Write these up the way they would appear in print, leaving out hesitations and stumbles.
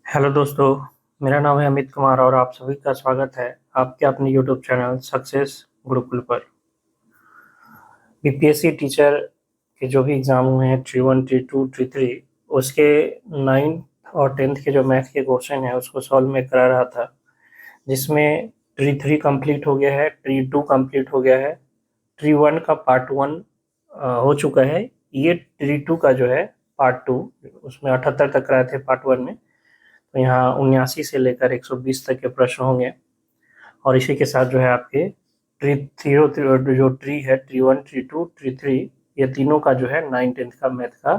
Hello दोस्तों। मेरा नाम है अमित कुमार और आप सभी का स्वागत है आपके अपने यूट्यूब चैनल सक्सेस गुरुकुल पर। बीपीएससी टीचर के जो भी एग्ज़ाम हुए हैं T1 T2 T3 उसके 9th और 10th के जो मैथ के क्वेश्चन हैं उसको सॉल्व में करा रहा था, जिसमें T3 कंप्लीट हो गया है, T2 कंप्लीट हो गया है, T1 का पार्ट 1 हो चुका है। ये T2 का जो है पार्ट 2, उसमें 78 तक कराए थे पार्ट 1 में, तो यहाँ 79 से लेकर 120 तक के प्रश्न होंगे। और इसी के साथ जो है आपके जो ट्री है T1 T2 T3 ये तीनों का जो है 9th-10th का मैथ का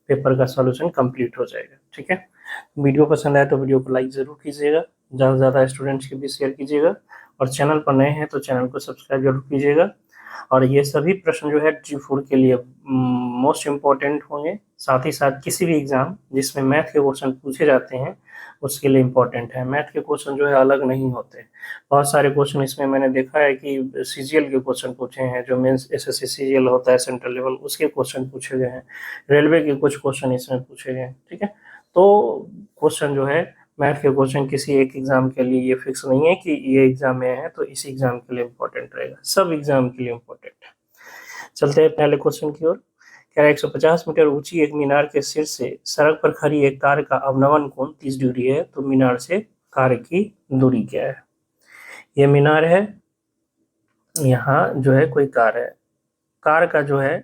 पेपर का सॉल्यूशन कंप्लीट हो जाएगा। ठीक है, वीडियो पसंद आए तो वीडियो को लाइक ज़रूर कीजिएगा, ज़्यादा से ज़्यादा स्टूडेंट्स के बीच शेयर कीजिएगा और चैनल पर नए हैं तो चैनल को सब्सक्राइब जरूर कीजिएगा। और ये सभी प्रश्न जो है T4 के लिए मोस्ट इम्पोर्टेंट होंगे, साथ ही साथ किसी भी एग्जाम जिसमें मैथ के क्वेश्चन पूछे जाते हैं उसके लिए इम्पोर्टेंट है। मैथ के क्वेश्चन जो है अलग नहीं होते, बहुत सारे क्वेश्चन इसमें मैंने देखा है कि सीजीएल के क्वेश्चन पूछे हैं, जो मेंस एसएससी सीजीएल होता है सेंट्रल लेवल, उसके क्वेश्चन पूछे गए हैं, रेलवे के कुछ क्वेश्चन इसमें पूछे गए हैं। ठीक है, तो क्वेश्चन जो है मैथ के क्वेश्चन किसी एक एग्जाम के लिए ये फिक्स नहीं है कि ये एग्जाम में है तो इसी एग्जाम के लिए इम्पोर्टेंट रहेगा, सब एग्जाम के लिए इम्पोर्टेंट है। चलते हैं पहले क्वेश्चन की ओर। कह रहा है 150 मीटर ऊंची एक मीनार के शीर्ष से सड़क पर खड़ी एक कार का अवनमन कोण 30 डिग्री है, तो मीनार से कार की दूरी क्या है। ये मीनार है, यहाँ जो है कोई कार है, कार का जो है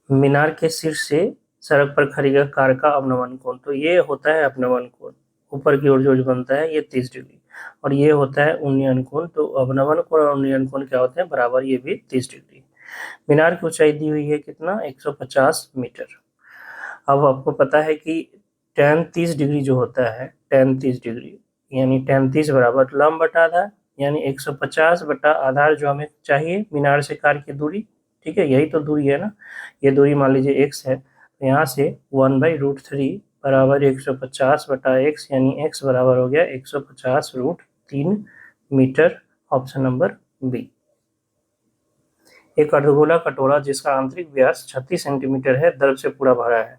मीनार के शीर्ष से सड़क पर खड़ी कार का अवनमन कोण, तो ये होता है अवनमन कोण, ऊपर की ओर जो बनता है ये 30 डिग्री, और ये होता है उन्नयन कोण। तो अवनमन कोण और उन्नयन कोण क्या होते हैं, बराबर, ये भी 30 डिग्री। मीनार की ऊंचाई दी हुई है कितना, 150 मीटर। अब आपको पता है कि tan 30 डिग्री जो होता है, tan 30 डिग्री यानी tan 30 बराबर लंब बटा आधार, यानी 150 बटा आधार जो हमें चाहिए मीनार से कार की दूरी। ठीक है, यही तो दूरी है ना, ये दूरी मान लीजिए x है, तो यहाँ से 1/√3 बराबर 150 बटा x, यानी x बराबर हो गया 150√3 मीटर। Option number B. एक अर्धगोला कटोरा जिसका आंतरिक व्यास 36 सेंटीमीटर है द्रव से पूरा भरा है।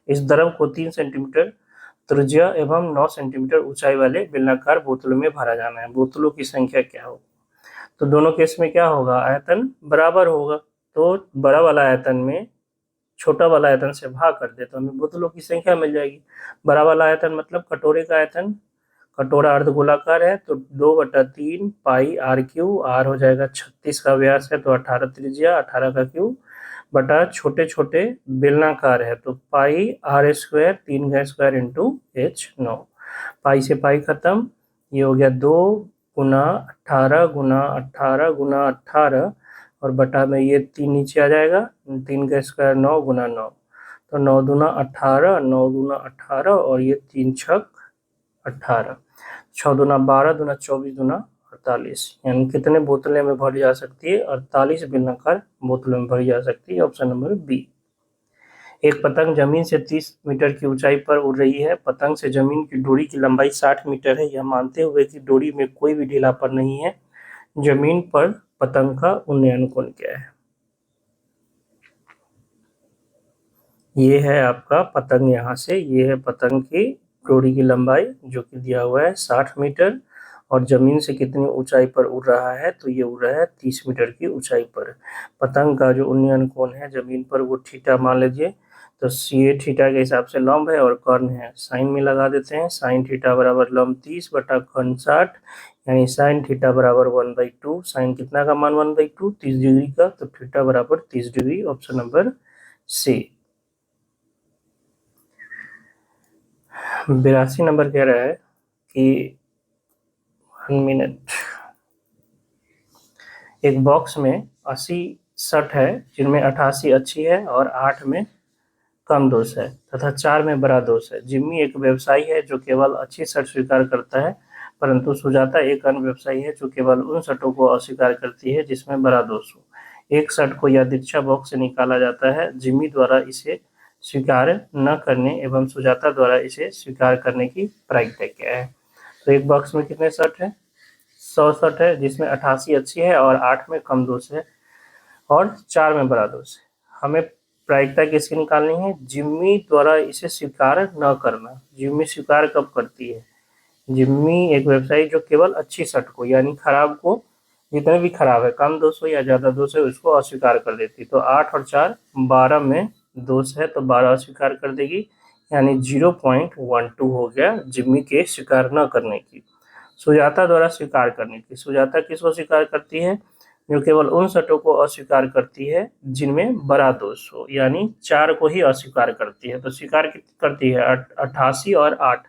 इस द्रव को 3 सेंटीमीटर त्रिज्या एवं 9 सेंटीमीटर ऊंचाई वाले बेलनाकार बोतलों में भरा जाना है। बोतलों की संख्या क्या होगी, तो दोनों केस में क्या होगा, आयतन बराबर होगा, तो बड़ा वाला आयतन में छोटा वाला आयतन से भाग कर दे तो हमें बोतलों की संख्या मिल जाएगी। बड़ा वाला आयतन मतलब कटोरे का आयतन, कटोरा अर्धगोलाकार है तो 2/3 पाई r³ r हो जाएगा 36 का व्यास है तो 18 त्रिज्या, 18 का क्यूब बटा छोटे छोटे बेलनाकार है तो पाई r² 3 का स्क्वायर इंटू h9। पाई से पाई खत्म, ये हो गया 2 गुना 18 गुना 18 गुना 18 और बटा में ये 3 नीचे आ जाएगा, 3 का स्क्वायर 9 गुना 9, तो 9 दूना 18, 9 दूना 18 और ये 3 छक 18, 6 दूना 12 दूना 24 दूना 48, यानी कितने बोतलें में भरी जा सकती है, 48 बेलनाकार बोतलों में भरी जा सकती है। Option number B. एक पतंग जमीन से 30 मीटर की ऊंचाई पर उड़ रही है। पतंग से जमीन की डोरी की लंबाई 60 मीटर है, यह मानते हुए कि डोरी में कोई भी ढीलापन नहीं है, जमीन पर पतंग का उन्नयन कोण क्या है। ये है आपका पतंग, यहाँ से ये है पतंग की डोरी की लंबाई जो कि दिया हुआ है 60 मीटर, और जमीन से कितनी ऊंचाई पर उड़ रहा है, तो ये उड़ रहा है 30 मीटर की ऊंचाई पर। पतंग का जो उन्नयन कोण है जमीन पर वो थीटा मान लीजिए, तो ये थीटा के हिसाब से लंब है और कर्ण है, साइन में लगा देते हैं, साइन थीटा बराबर लंब 30 बटा कर्ण 60, यानी साइन थीटा बराबर 1/2। साइन कितना का मान 1/2, 30 डिग्री का, तो थीटा बराबर 30 degree. Option number C. 82 number कह रहा है कि 1 मिनट, एक बॉक्स में 80 शर्ट है जिनमें 88 अच्छी है और 8 में कम दोष है तथा 4 में बड़ा दोष है। जिम्मी एक व्यवसायी है जो केवल अच्छी शर्ट स्वीकार करता है, परंतु सुजाता एक अन्य व्यवसायी है जो केवल उन शर्टों को अस्वीकार करती है जिसमें बड़ा दोष हो। एक शर्ट को यादृच्छा बॉक्स से निकाला जाता है, जिम्मी द्वारा इसे स्वीकार न करने एवं सुजाता द्वारा इसे स्वीकार करने की प्रायिकता क्या है। तो एक बॉक्स में कितने शर्ट है, 100 शर्ट है जिसमें 88 अच्छी है और 8 में कम दोष है और 4 में बड़ा दोष है। हमें प्रायिकता किसकी निकालनी है? जिम्मी द्वारा इसे स्वीकार न करना। जिम्मी स्वीकार कब करती है? जिम्मी एक वेबसाइट जो केवल अच्छी शर्ट को यानी खराब को, जितने भी खराब है, कम दोष हो या ज़्यादा दोष है, उसको अस्वीकार कर देती। तो 8 और 4 12 में दोष है तो 12 अस्वीकार कर देगी, यानी 0.12 हो गया जिम्मी के स्वीकार न करने की। सुजाता द्वारा स्वीकार करने की। सुजाता किसको स्वीकार करती है? जो केवल उन शर्तों को अस्वीकार करती है जिनमें बड़ा दोष हो, यानी 4 को ही अस्वीकार करती है। तो स्वीकार करती है 88 और 8,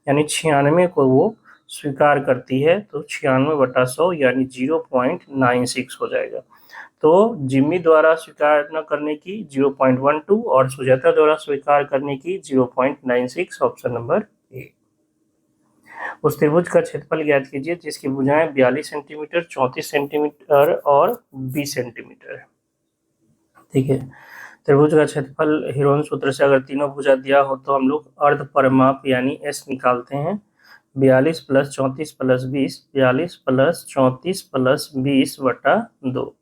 यानी 96 को वो स्वीकार करती है। तो 96/100 यानी 0.96 हो जाएगा। तो जिम्मी द्वारा स्वीकार न करने की 0.12 और सुजाता द्वारा स्वीकार करने की 0.96, ऑप्शन नंबर ए। उस त्रिभुज का क्षेत्रफल ज्ञात कीजिए जिसकी भुजाएं 42 सेंटीमीटर, 34 सेंटीमीटर और 20 सेंटीमीटर है। ठीक है, त्रिभुज का क्षेत्रफल हिरोन सूत्र से अगर तीनों भुजा दिया हो तो हम लोग अर्ध परिमाप यानी एस निकालते हैं। 42 + 34 + 20, 42 + 34 + 20/2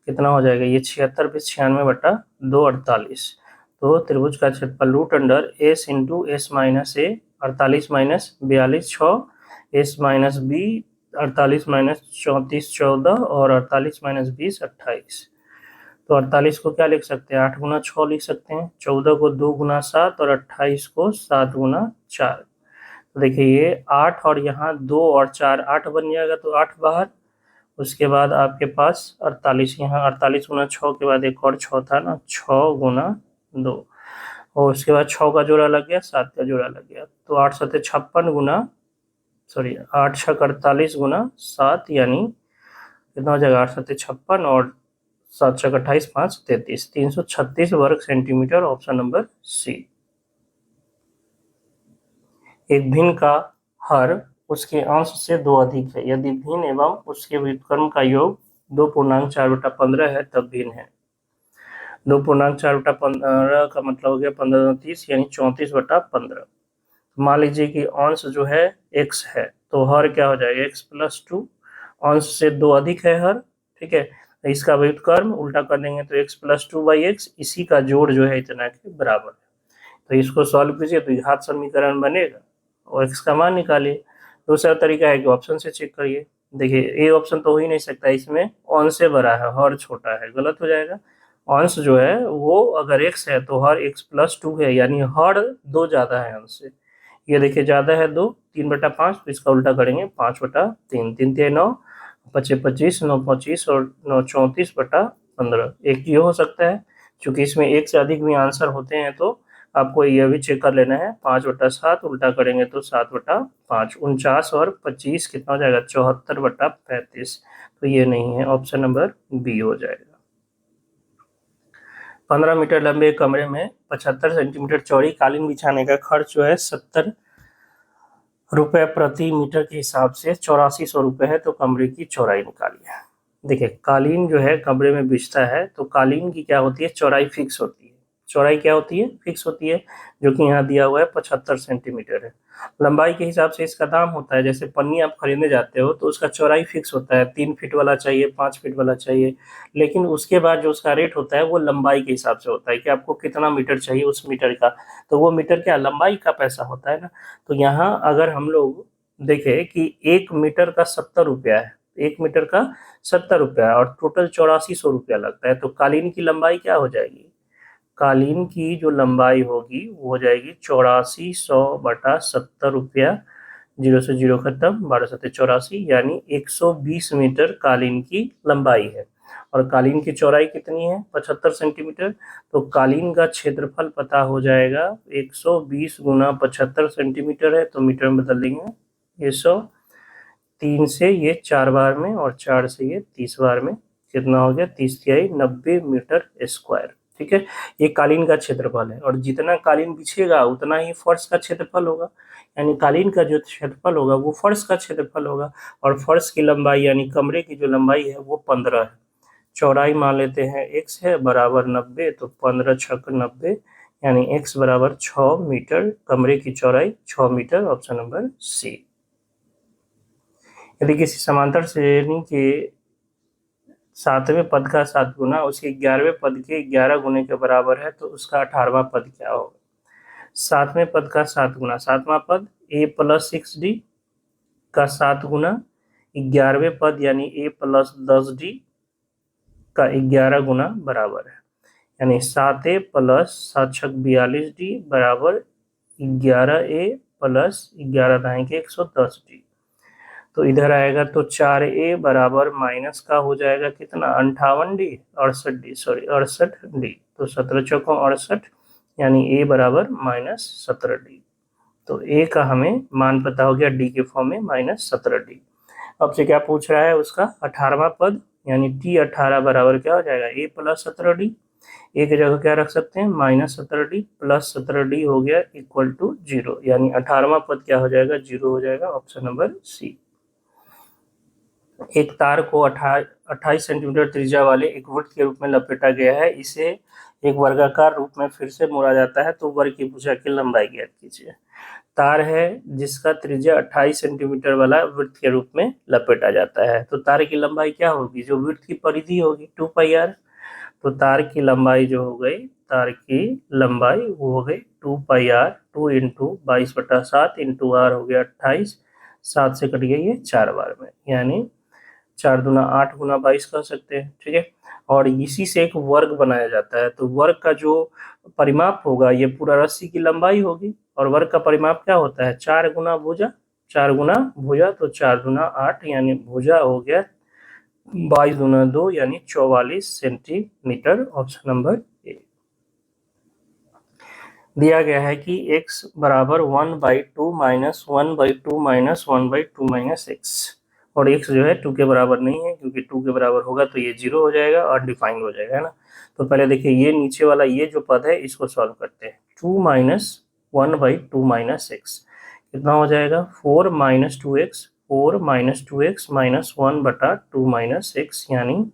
कितना हो जाएगा? ये 76 + 96/2 48। तो त्रिभुज का क्षेत्रफल √S × S - A 48 - 42 6, S - B 48 - 34 14 और 48 - 20 28। तो 48 को क्या लिख सकते हैं? 8 × 6 लिख सकते हैं, 14 को 2 × 7 और 28 को 7 × 4। तो देखिए ये 8 और यहाँ 2 और 4 8 बन जाएगा, तो 8 बाहर। उसके बाद आपके पास 48, यहाँ 48 × 6 के बाद एक और 6 था ना, 6 × 2, और उसके बाद 6 का जोड़ा लग गया, 7 का जोड़ा लग गया। तो 8 × 7 = 56 गुना, सॉरी 8 × 6 = 48 × 7, यानी कितना हो जाएगा? 8 × 7 = 56 और 7 × 6 = 28, 5 = 33, 336 वर्ग सेंटीमीटर, ऑप्शन नंबर सी। एक भिन्न का हर उसके अंश से 2 अधिक है यदि भिन्न एवं उसके व्युत्क्रम का योग 2.4/15 है तब भिन्न है। 2.4/15 का मतलब हो गया 15 × 30 यानी 34/15। मान लीजिए कि अंश जो है x है तो हर क्या हो जाएगा? x + 2। अंश से 2 अधिक है हर, ठीक है, तो इसका व्युत्क्रम उल्टा कर देंगे तो x + 2/x, इसी का जोड़ जो है इतना के बराबर है। तो इसको सॉल्व कीजिए तो घात समीकरण बनेगा और x का मान निकालिए। दूसरा तरीका है कि ऑप्शन से चेक करिए। देखिए ए ऑप्शन तो हो ही नहीं सकता, इसमें अंश से बड़ा है हर छोटा है, गलत हो जाएगा। अंश जो है वो अगर x है तो हर x + 2 है, यानी हर 2 ज्यादा है अंश से। ये देखिए ज्यादा है 2, 3/5, तो इसका उल्टा करेंगे 5/3, 3 × 9 = 25, 9 × 25 और 9 = 34/15। एक ये हो सकता है, क्योंकि इसमें एक से अधिक भी आंसर होते हैं तो आपको यह भी चेक कर लेना है। 5/7 उल्टा करेंगे तो 7/5, 49 और 25 कितना हो जाएगा? 74/35। तो ये नहीं है, ऑप्शन नंबर बी हो जाएगा। 15 मीटर लंबे कमरे में 75 सेंटीमीटर चौड़ी कालीन बिछाने का खर्च जो है 70 रुपए प्रति मीटर के हिसाब से 8400 रुपए है। तो कमरे की चौड़ाई निकालिए। देखिए कालीन जो है कमरे में बिछता है तो कालीन की क्या होती है? चौड़ाई फिक्स होती है। चौड़ाई क्या होती है? फिक्स होती है, जो कि यहाँ दिया हुआ है 75 सेंटीमीटर है। लंबाई के हिसाब से इसका दाम होता है, जैसे पन्नी आप खरीदने जाते हो तो उसका चौड़ाई फिक्स होता है, 3 फीट वाला चाहिए, 5 फीट वाला चाहिए, लेकिन उसके बाद जो उसका रेट होता है वो लंबाई के हिसाब से होता है कि आपको कितना मीटर चाहिए उस मीटर का। तो वो मीटर क्या लंबाई का पैसा होता है ना। तो यहाँ अगर हम लोग देखें कि 1 मीटर का 70 रुपया है, 1 मीटर का 70 रुपया और टोटल 8400 रुपया लगता है, तो कालीन की लंबाई क्या हो जाएगी? कालीन की जो लंबाई होगी वो हो जाएगी 8400/70 रुपया, 0 से 0 खत्म, 12 7 84, यानी 120 मीटर कालीन की लंबाई है। और कालीन की चौड़ाई कितनी है? 75 सेंटीमीटर। तो कालीन का क्षेत्रफल पता हो जाएगा 120 × 75 सेंटीमीटर है, तो मीटर में बदल देंगे। ये 100, 3 से ये 4 बार में और 4 से ये 30 बार में, कितना हो गया? 30 तिहाई 90 मीटर स्क्वायर। ठीक है, ये कालीन का क्षेत्रफल है और जितना कालीन बिछेगा उतना ही फर्श का क्षेत्रफल होगा, यानी कालीन का जो क्षेत्रफल होगा वो फर्श का क्षेत्रफल होगा। और फर्श की लंबाई यानी कमरे की जो लंबाई है वो 15 है। चौड़ाई मान लेते हैं x है बराबर 90, तो 15 × 6 = 90, यानी x बराबर 6 मीटर, कमरे की चौड़ाई 6 मीटर, ऑप्शन नंबर सी। यदि किसी समांतर श्रेणी के 7वें पद का 7 गुना उसके 11वें पद के 11 गुने के बराबर है, तो उसका 18वां पद क्या होगा? 7वें पद का 7 गुना, 7वां पद a प्लस 6d का 7 गुना 11वें पद यानी a प्लस 10d का 11 गुना बराबर है, यानी 7a प्लस 7×6 = 42d बराबर 11a प्लस 11 दाएं के 110d। तो इधर आएगा तो 4a बराबर माइनस का हो जाएगा कितना, 58d, 68d, सॉरी 68d, तो 17 चौकों 68, यानी a बराबर -17d। तो a का हमें मान पता हो गया d के फॉर्म में -17d। अब से क्या पूछ रहा है, उसका 18वां पद यानी t18 बराबर क्या हो जाएगा, a प्लस 17d। a की जगह क्या रख सकते हैं, -17d प्लस 17d हो गया इक्वल टू 0, यानी 18वां पद क्या हो जाएगा, 0 हो जाएगा। Option number C. एक तार को 28 सेंटीमीटर त्रिज्या वाले एक वृत्त के रूप में लपेटा गया है, इसे एक वर्गाकार रूप में फिर से मोड़ा जाता है, तो वर्ग की भुजा की लंबाई ज्ञात कीजिए। तार है जिसका त्रिज्या 28 सेंटीमीटर वाला वृत्त के रूप में लपेटा जाता है, तो तार की लंबाई क्या होगी, जो वृत्त की परिधि होगी 2πr। तो तार की लंबाई जो हो गई, तार की लंबाई वो हो गई 2πr, 2 × 22/7 × r हो गया 28, 7 से कट गया ये 4 बार में, यानी 4 दूना 8 गुना 22 कह सकते हैं, ठीक है। और इसी से एक वर्ग बनाया जाता है, तो वर्ग का जो परिमाप होगा ये पूरा रस्सी की लंबाई होगी, और वर्ग का परिमाप क्या होता है, 4 गुना भुजा, 4 गुना भुजा, तो 4 दूना 8, यानी भुजा हो गया 22 दूना 2 यानी 44 सेंटीमीटर। Option number A. दिया गया है कि x बराबर 1/2 माइनस 1/2 माइनस 1/2 माइनस x, और x जो है 2 के बराबर नहीं है, क्योंकि 2 के बराबर होगा तो ये 0 हो जाएगा और डिफाइंड हो जाएगा, है ना। तो पहले देखिए ये नीचे वाला ये जो पद है इसको सॉल्व करते हैं। 2 माइनस 1/2 माइनस x कितना हो जाएगा, 4 minus 2x, 4 minus 2x minus 1/2 minus x, यानी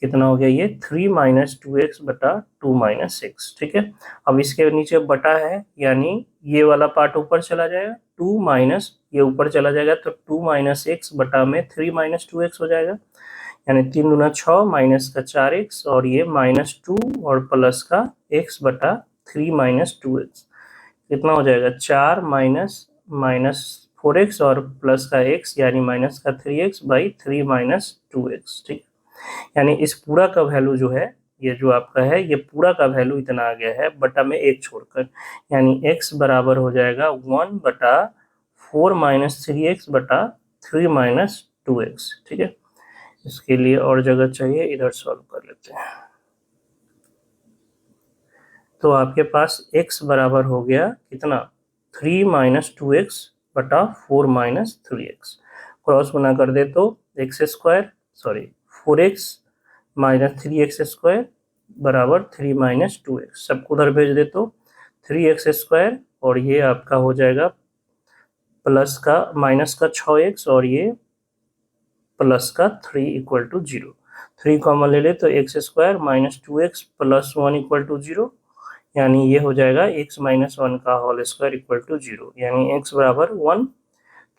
कितना हो गया ये 3 माइनस 2x/2 माइनस x, ठीक है। अब इसके नीचे बटा है, यानी ये वाला पार्ट ऊपर चला जाएगा, 2 माइनस ये ऊपर चला जाएगा, तो 2 माइनस x बटा में 3 माइनस 2x हो जाएगा, यानी 3 दूना 6 माइनस का 4x, और ये -2 और प्लस का x बटा 3 माइनस 2x कितना हो जाएगा, 4 माइनस माइनस 4x और प्लस का x, यानी माइनस का 3x/3 माइनस 2x, ठीक। यानी इस पूरा का वैल्यू जो है, ये जो आपका है, ये पूरा का वैल्यू इतना आ गया है बटा में एक छोड़कर, यानी x बराबर हो जाएगा 1/4 माइनस 3x/3 माइनस 2x, ठीक है। इसके लिए और जगह चाहिए, इधर सॉल्व कर लेते हैं। तो आपके पास x बराबर हो गया कितना, 3 minus 2x/4 minus 3x, cross गुना कर दे तो x² sorry 4x minus 3x² बराबर 3 माइनस 2x, सबको उधर भेज दे तो 3x², और ये आपका हो जाएगा प्लस का माइनस का 6x, और ये प्लस का 3 इक्वल टू 0। 3 कॉमन ले ले तो x² minus 2x plus 1 equal to 0, यानी ये हो जाएगा x माइनस 1 का होल स्क्वायर इक्वल टू 0, यानी x बराबर 1।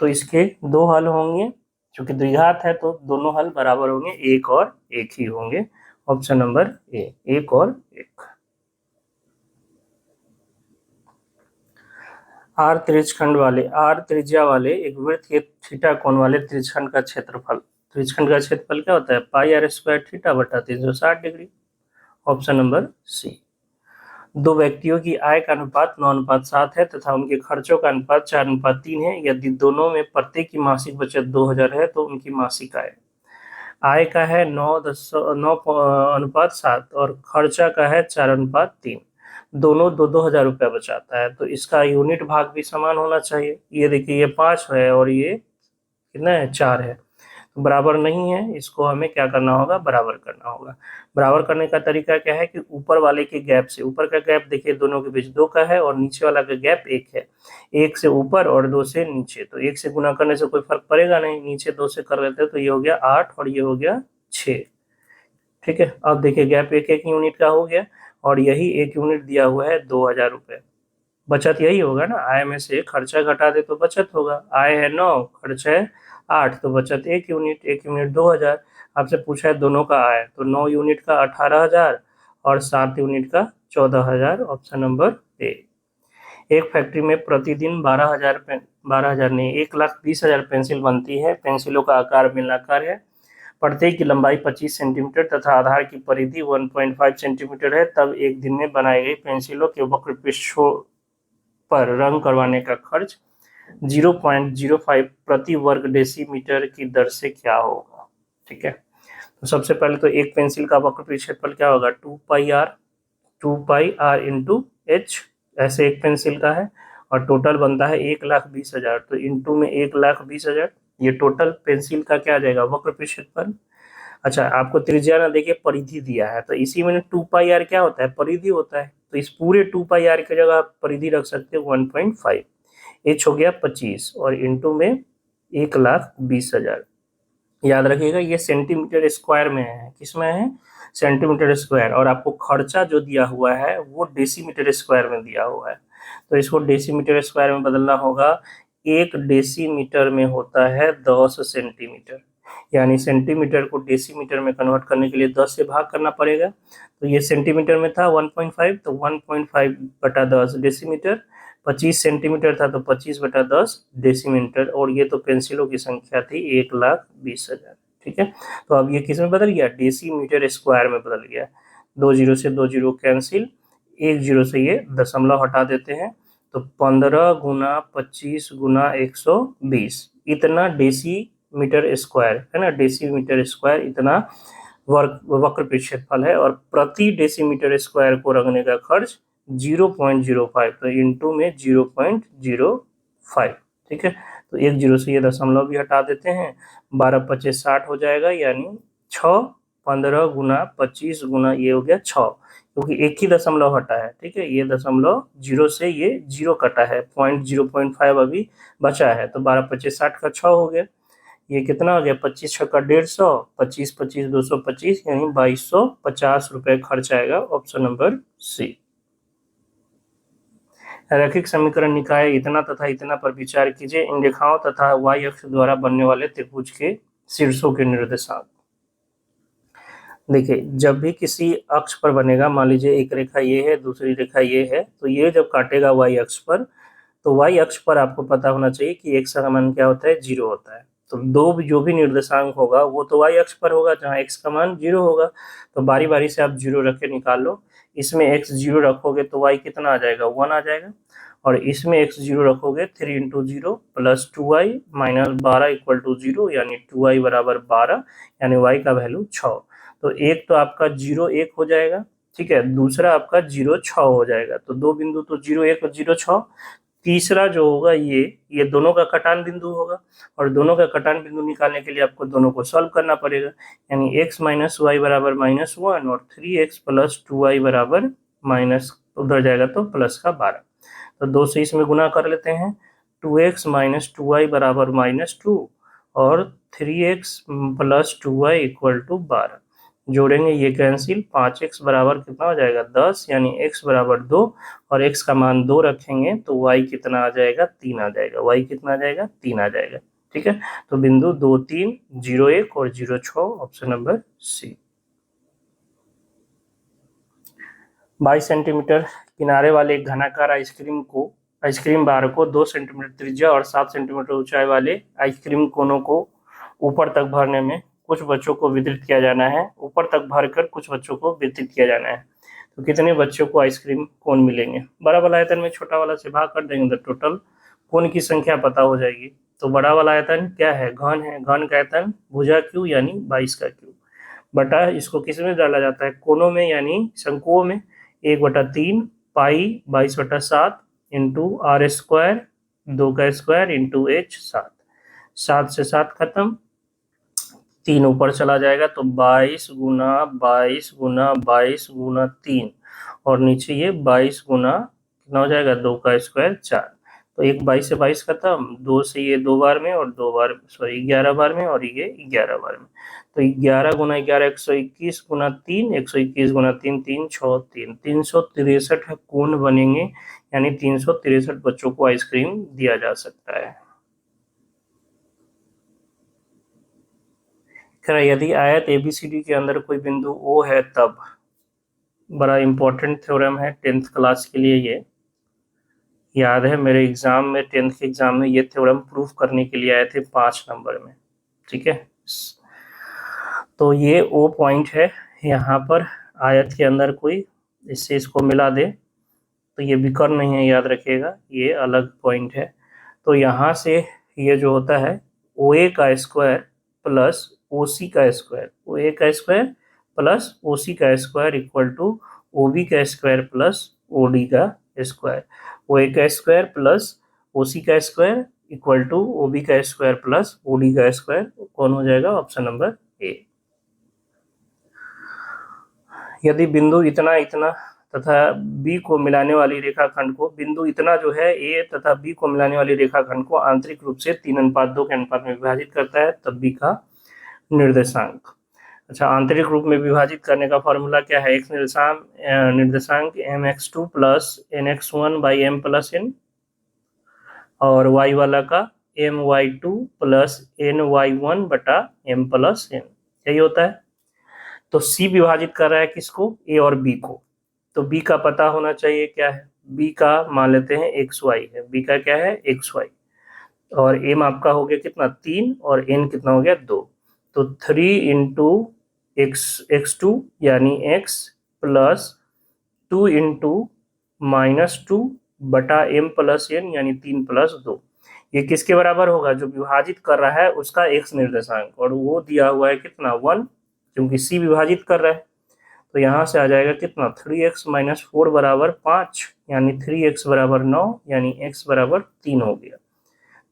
तो इसके दो हल होंगे, क्योंकि द्विघात है तो दोनों हल बराबर होंगे, एक और एक ही होंगे। ऑप्शन नंबर ए, एक और एक। आर त्रिज्या वाले एक वृत्त के थीटा कोण वाले त्रिज्यखंड का क्षेत्रफल, त्रिज्यखंड का क्षेत्रफल क्या होता है, πr² थीटा बटा 360 डिग्री। ऑप्शन नंबर सी। दो व्यक्तियों की आय का अनुपात 9:7 है तथा उनके खर्चों का अनुपात 4:3 है। यदि दोनों में प्रत्येक की मासिक बचत 2000 है तो उनकी मासिक आय का है 9:7 और खर्चा का है 4:3। दोनों 2,000 रुपया बचाता है, तो इसका यूनिट भाग भी समान होना चाहिए। ये देखिए ये 5 है और ये कितना है, 4 है, तो बराबर नहीं है, इसको हमें क्या करना होगा, बराबर करना होगा। बराबर करने का तरीका क्या है कि ऊपर वाले के गैप से, ऊपर का गैप देखिए दोनों के बीच 2 का है और नीचे वाला का गैप 1 है, 1 से ऊपर और 2 से नीचे, तो 1 से गुना करने से कोई फर्क पड़ेगा नहीं, नीचे 2 से कर लेते हैं तो ये हो गया 8 और ये हो गया 6, ठीक है। अब देखिए गैप 1 यूनिट का हो गया और यही 1 यूनिट दिया हुआ है 2000 रुपये। बचत यही होगा ना, आय में से खर्चा घटा दे तो बचत होगा। आय है 9, खर्चा है 8, तो बचत 1 यूनिट, 1 यूनिट 2000। आपसे पूछा है दोनों का आया, तो 9 यूनिट का 18,000 और 7 यूनिट का 14,000, ऑप्शन नंबर ए। एक फैक्ट्री में प्रतिदिन 12,000 नहीं 1,20,000 पेंसिल बनती है। पेंसिलों का आकार बेलनाकार है, प्रत्येक की लंबाई 25 सेंटीमीटर तथा आधार की परिधि 1.5 सेंटीमीटर है। तब एक दिन में बनाई गई पेंसिलों के वक्र पृष्ठों पर रंग करवाने का खर्च 0.05 प्रति वर्ग डेसीमीटर की दर से क्या होगा। ठीक है, तो सबसे पहले तो एक पेंसिल का वक्र क्षेत्रफल क्या होगा, 2 पाई आर इंटू एच, ऐसे एक पेंसिल का है, और टोटल बनता है 1,20,000, तो इंटू में 1,20,000, ये टोटल पेंसिल का क्या आ जाएगा, वक्र क्षेत्रफल। अच्छा, आपको त्रिज्या ना देखिए परिधि दिया है, तो इसी में 2 पाई आर क्या होता है, परिधि होता है, तो इस पूरे 2 पाई आर की जगह आप परिधि रख सकते हो 1.5, एच हो गया 25 और इंटू में 1,20,000। याद रखिएगा ये सेंटीमीटर स्क्वायर में है, किसमें है, सेंटीमीटर स्क्वायर, और आपको खर्चा जो दिया हुआ है वो डेसीमीटर स्क्वायर में दिया हुआ है, तो इसको डेसीमीटर स्क्वायर में बदलना होगा। एक डेसीमीटर में होता है 10 सेंटीमीटर, यानी सेंटीमीटर को डेसीमीटर में कन्वर्ट करने के लिए 10 से भाग करना पड़ेगा। तो ये सेंटीमीटर में था 1.5, तो 1.5/10 डेसीमीटर, 25 सेंटीमीटर था तो 25/10 डेसीमीटर, और ये तो पेंसिलों की संख्या थी 1,20,000। ठीक है, तो अब ये किस में बदल गया, डेसीमीटर स्क्वायर में बदल गया। 2 जीरो से 2 जीरो कैंसिल, 1 जीरो से ये दशमलव हटा देते हैं, तो 15 गुना 25 गुना 120, इतना डेसीमीटर स्क्वायर है ना, डेसीमीटर स्क्वायर इतना वक्र क्षेत्रफल है, और प्रति डेसीमीटर स्क्वायर को रखने का खर्च 0.05, तो इंटू में 0.05। ठीक है, तो 1 जीरो से ये दशमलव भी हटा देते हैं, 12×5 = 60 हो जाएगा, यानी 6, 15 गुना 25 गुना ये हो गया 6, क्योंकि एक ही दशमलव हटा है। ठीक है, ये दशमलव जीरो से ये जीरो कटा है, 0.05 अभी बचा है, तो 12×5 = 60 का 6 हो गया, ये कितना हो गया, 25 छक्का 150, 25 25 225, यानी 2,250 रुपए खर्च आएगा, ऑप्शन नंबर सी। रैखिक समीकरण निकाय इतना तथा इतना पर विचार कीजिए, इन रेखाओं तथा y अक्ष द्वारा बनने वाले त्रिभुज के शीर्षों के निर्देशांक। देखिए, जब भी किसी अक्ष पर बनेगा, मान लीजिए एक रेखा ये है, दूसरी रेखा ये है, तो ये जब काटेगा y अक्ष पर, तो y अक्ष पर आपको पता होना चाहिए कि x का मान क्या होता है, 0 होता है, तो दो जो भी निर्देशांक होगा वो तो y अक्ष पर होगा जहाँ x का मान 0 होगा, तो बारी बारी से आप 0 रख के निकाल लो। इसमें x 0 रखोगे तो y कितना आ जाएगा, 1 आ जाएगा, और इसमें x 0 रखोगे 3 × 0 + 2y - 12 = 0, यानी 2y = 12, यानी y का वैल्यू 6। तो एक तो आपका 0 1 हो जाएगा, ठीक है, दूसरा आपका 0 6 हो जाएगा, तो दो बिंदु तो 0 1 और 0 6। तीसरा जो होगा ये दोनों का कटान बिंदु होगा, और दोनों का कटान बिंदु निकालने के लिए आपको दोनों को सॉल्व करना पड़ेगा, यानी x - y = -1 और 3x + 2y - उधर जाएगा तो प्लस का 12, तो 2 से इसमें गुना कर लेते हैं, 2x - 2y = -2 और 3x + 2y = 12, जोड़ेंगे ये कैंसिल, 5x बराबर कितना हो जाएगा, 10, यानी x = 2, और x का मान 2 रखेंगे तो y कितना आ जाएगा, 3 आ जाएगा, y कितना आ जाएगा, 3 आ जाएगा। ठीक है, तो बिंदु 2 3 0 1 और 0 6, ऑप्शन नंबर सी। 22 सेंटीमीटर किनारे वाले एक घनाकार आइसक्रीम बार को 2 सेंटीमीटर त्रिज्या और 7 सेंटीमीटर ऊंचाई वाले आइसक्रीम कोनों को ऊपर तक भरने में कुछ बच्चों को वितरित किया जाना है, ऊपर तक भरकर कुछ बच्चों को वितरित किया जाना है, तो कितने बच्चों को आइसक्रीम कोन मिलेंगे। बड़ा वाला आयतन में छोटा वाला से भाग कर देंगे तो टोटल कोन की संख्या पता हो जाएगी। तो बड़ा वाला आयतन क्या है, घन है, घन का आयतन भुजा क्यू यानी 22 का क्यू, बटा इसको किस में डाला जाता है, कोनों में यानी शंकुओं में, 1/3 पाई 22/7 इंटू r² 2 का स्क्वायर इंटू h 7, 7 से 7 खत्म, 3 ऊपर चला जाएगा, तो 22 गुना 22 गुना 22 गुना 3, और नीचे ये 22 गुना कितना हो जाएगा, 2 का स्क्वायर 4, तो एक 22 से 22 खत्म, 2 से ये 2 बार में, और 2 बार सॉरी 11 बार में, और ये 11 बार में, तो 11 गुना 11 121 गुना 3 121 गुना 3 3 6 3 363 कोन बनेंगे, यानी 363 बच्चों को आइसक्रीम दिया जा सकता है। कह रहा है यदि आयत ABCD के अंदर कोई बिंदु O है तब, बड़ा इंपॉर्टेंट थ्योरम है 10th क्लास के लिए। ये याद है मेरे एग्जाम में, 10th के एग्जाम में ये थ्योरम प्रूफ करने के लिए आए थे 5 नंबर में, ठीक है। तो ये O पॉइंट है यहाँ पर आयत के अंदर कोई, इससे इसको मिला दे तो ये विकर्ण नहीं है, याद रखिएगा, ये अलग पॉइंट है। तो यहाँ से ये जो होता है OA का स्क्वायर प्लस OC का स्क्वायर, OA का स्क्वायर प्लस OC का स्क्वायर इक्वल टू OB का स्क्वायर प्लस OD का स्क्वायर। OA का स्क्वायर प्लस OC का स्क्वायर इक्वल टू OB का स्क्वायर प्लस OD का स्क्वायर, कौन हो जाएगा? Option number A. यदि बिंदु इतना इतना तथा B को मिलाने वाली रेखाखंड को, बिंदु इतना जो है A तथा B को मिलाने वाली रेखाखंड को आंतरिक रूप से 3:2 के अनुपात में विभाजित करता है, तब B का निर्देशांक। अच्छा, आंतरिक रूप में विभाजित करने का फॉर्मूला क्या है? x निर्देशांक mx2 plus nx1 by m plus n, और y वाला का my2 प्लस ny1 बटा m प्लस n, यही होता है। तो C विभाजित कर रहा है किसको? A और B को। तो B का पता होना चाहिए क्या है? B का मान लेते हैं xy है, B का क्या है? xy, और m आपका हो गया कितना? 3, और n कितना हो गया? 2। तो 3 इंटू x2 यानी x प्लस 2 इंटू -2 बटा m प्लस n यानी 3 प्लस 2। ये किसके बराबर होगा? जो विभाजित कर रहा है उसका x निर्देशांक, और वो दिया हुआ है कितना? 1, क्योंकि C विभाजित कर रहा है। तो यहाँ से आ जाएगा कितना? 3x - 4 बराबर 5, यानी 3x बराबर 9, यानी x बराबर 3 हो गया।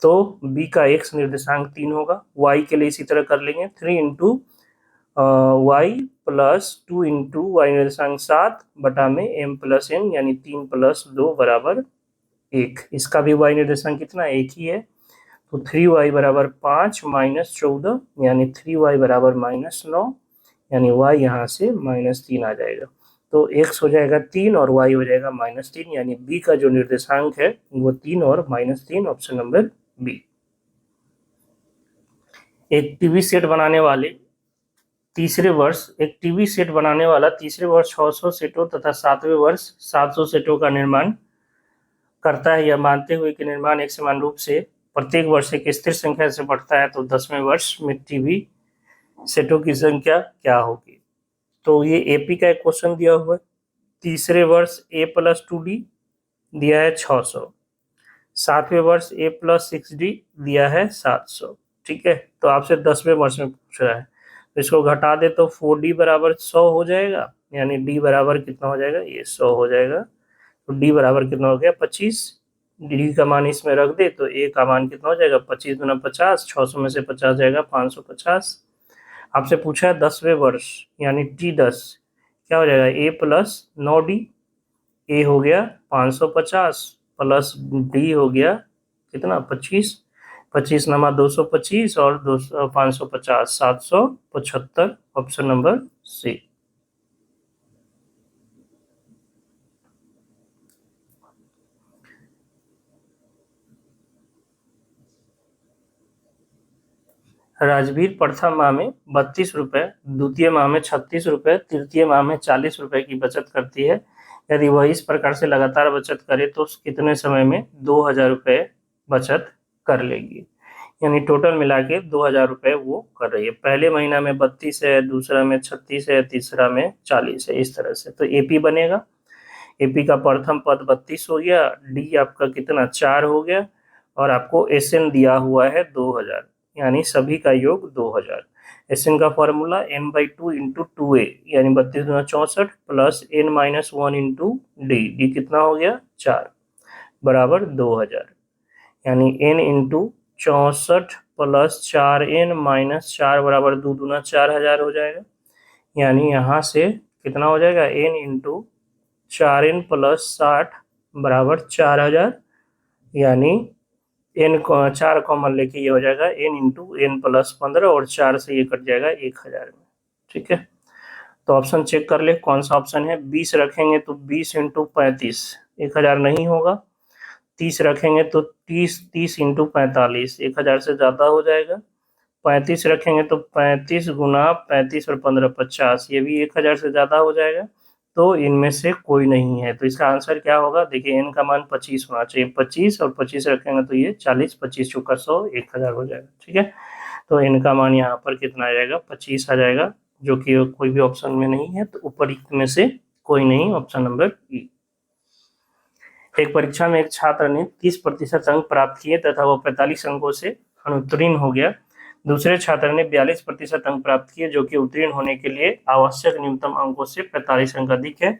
तो B का x निर्देशांक 3 होगा। y के लिए इसी तरह कर लेंगे, 3 into y plus 2 into Y निर्देशांक 7 बटा में m प्लस n यानी 3 प्लस 2 बराबर 1। इसका भी y निर्देशांक कितना? 1 ही है। तो 3y बराबर 5 माइनस 14 यानी 3y बराबर -9, यानी y यहाँ से -3 आ जाएगा। तो x हो जाएगा 3 और y हो जाएगा -3, यानी B का जो निर्देशांक है वो 3 और -3, ऑप्शन नंबर बी। एक टीवी सेट बनाने वाला तीसरे वर्ष 600 सेटों तथा 7वें वर्ष 700 सेटों का निर्माण करता है, यह मानते हुए कि निर्माण एक समान रूप से प्रत्येक वर्ष एक स्थिर संख्या से बढ़ता है, तो 10वें वर्ष में टीवी सेटों की संख्या क्या होगी? तो ये एपी का एक क्वेश्चन दिया हुआ है। तीसरे वर्ष A प्लस 2D दिया है 600, 7वें वर्ष A प्लस 6D दिया है 700, ठीक है। तो आपसे 10वें वर्ष में पूछ रहा है, तो इसको घटा दे तो 4D बराबर 100 हो जाएगा, यानी D बराबर कितना हो जाएगा? ये 100 हो जाएगा। तो D बराबर कितना हो गया? 25। D का मान इसमें रख दे तो A का मान कितना हो जाएगा? 25 गुना 50, 600 में से 50 जाएगा 550। आपसे पूछा है 10वें वर्ष यानी T10, क्या हो जाएगा? A प्लस 9D, A हो गया 550 प्लस D हो गया कितना? 25, 25 नमा 225 और 550 775, ऑप्शन नंबर सी। राजवीर प्रथम माह में 32 रुपये, द्वितीय माह में 36 रुपये, तृतीय माह में 40 रुपये की बचत करती है। यदि वह इस प्रकार से लगातार बचत करे तो कितने समय में 2000 रुपये बचत कर लेगी? यानी टोटल मिला के 2000 रुपये वो कर रही है। पहले महीना में 32 है, दूसरा में 36 है, तीसरा में 40 है, इस तरह से। तो एपी बनेगा, एपी का प्रथम पद 32 हो गया, डी आपका कितना? 4 हो गया, और आपको एसएन दिया हुआ है 2000, यानी सभी का योग 2000। एसएन का फॉर्मूला m/2 इंटू 2a, यानी 32 गुना 64 plus n-1 into D, D कितना हो गया? 4 बराबर 2000, यानी n into 64 plus 4n minus 4 बराबर 2 दूना 4000 हो जाएगा। यानी यहाँ से कितना हो जाएगा? n इंटू 4n प्लस 60 बराबर 4000, यानी n को 4 कॉमन लेके ये हो जाएगा n इंटू n प्लस 15, और 4 से ये कट जाएगा 1000 में, ठीक है। तो ऑप्शन चेक कर ले कौन सा ऑप्शन है। 20 रखेंगे तो 20 इंटू 35 1000 नहीं होगा, 30 रखेंगे तो 30 इंटू 45 1000 से ज़्यादा हो जाएगा, 35 रखेंगे तो 35 गुना 35 और 15 50, ये भी 1000 से ज़्यादा हो जाएगा। तो इनमें से कोई नहीं है, तो इसका आंसर क्या होगा? देखिए एन का मान 25 होना चाहिए, 25 और 25 रखेंगे तो ये 40, 25 चौका 100, 1000 हो जाएगा। ठीक है, तो एन का मान यहाँ पर कितना आ जाएगा? 25 आ जाएगा, जो कि कोई भी ऑप्शन में नहीं है, तो ऊपर में से कोई नहीं, ऑप्शन नंबर ई। एक परीक्षा में एक छात्र ने 30% अंक प्राप्त किए तथा वो 45 अंकों से अनुत्तीर्ण हो गया। दूसरे छात्र ने 42% अंक प्राप्त किए, जो कि उत्तीर्ण होने के लिए आवश्यक न्यूनतम अंकों से 45 अंक अधिक है,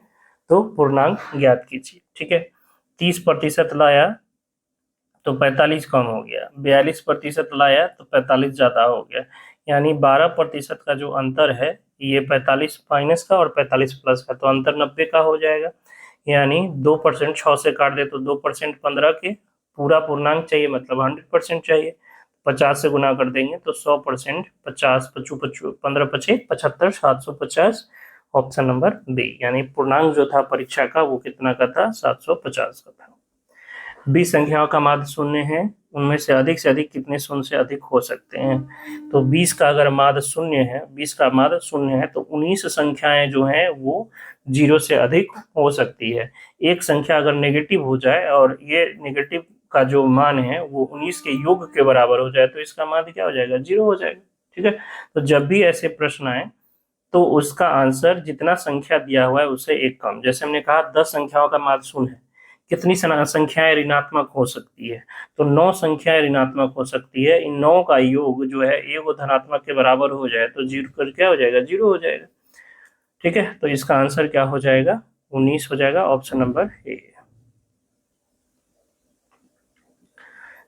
तो पूर्णांक ज्ञात कीजिए। ठीक है, 30% लाया तो 45 कम हो गया, 42% लाया तो 45 ज्यादा हो गया, यानी 12% का जो अंतर है ये 45 माइनस का और 45 प्लस का, तो अंतर 90 का हो जाएगा। यानी 2% 6 से काट दे तो 2% 15 के, पूरा पूर्णांक चाहिए मतलब 100% चाहिए, 50 से गुना कर देंगे तो 100%, 50 पचू पचू 15 पचे 75, 750, ऑप्शन नंबर बी। यानी पूर्णांक जो था परीक्षा का वो कितना का था? 750 का था। 20 संख्याओं का माध्य शून्य है, उनमें से अधिक कितने शून्य से अधिक हो सकते हैं? तो 20 का अगर माध्य शून्य है, 20 का माध्य शून्य है तो 19 संख्याएं जो हैं वो 0 से अधिक हो सकती है। एक संख्या अगर नेगेटिव हो जाए और ये नेगेटिव का जो मान है वो 19 के योग के बराबर हो जाए तो इसका माध्य क्या हो जाएगा? 0 हो जाएगा। ठीक है, तो जब भी ऐसे प्रश्न आए तो उसका आंसर जितना संख्या दिया हुआ है उससे एक कम, जैसे हमने कहा 10 संख्याओं का माध्य शून्य है, कितनी संख्याएं ऋणात्मक हो सकती है? तो 9 संख्याएं ऋणात्मक हो सकती है। इन 9 का योग जो है एक धनात्मक के बराबर हो जाए तो 0 कर क्या हो जाएगा? 0 हो जाएगा। ठीक है, तो इसका आंसर क्या हो जाएगा? 19 हो जाएगा, ऑप्शन नंबर ए।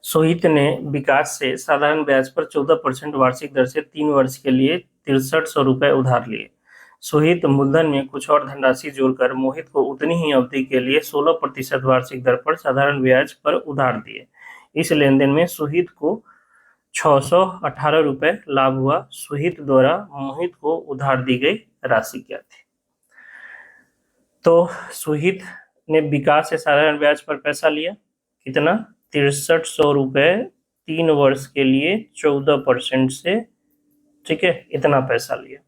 सोहित ने विकास से साधारण ब्याज पर 14% वार्षिक दर से 3 वर्ष के लिए 6300 रुपए उधार लिए। सोहित मूलधन में कुछ और धनराशि जोड़कर मोहित को उतनी ही अवधि के लिए 16% वार्षिक दर पर साधारण ब्याज पर उधार दिए। इस लेनदेन में सोहित को 618 रुपए लाभ हुआ। सोहित द्वारा मोहित को उधार दी गई राशि क्या थी? तो सोहित ने विकास से साधारण ब्याज पर पैसा लिया, कितना? 6300 रुपए 3 वर्ष के लिए 14% से। ठीक है, इतना पैसा लिया।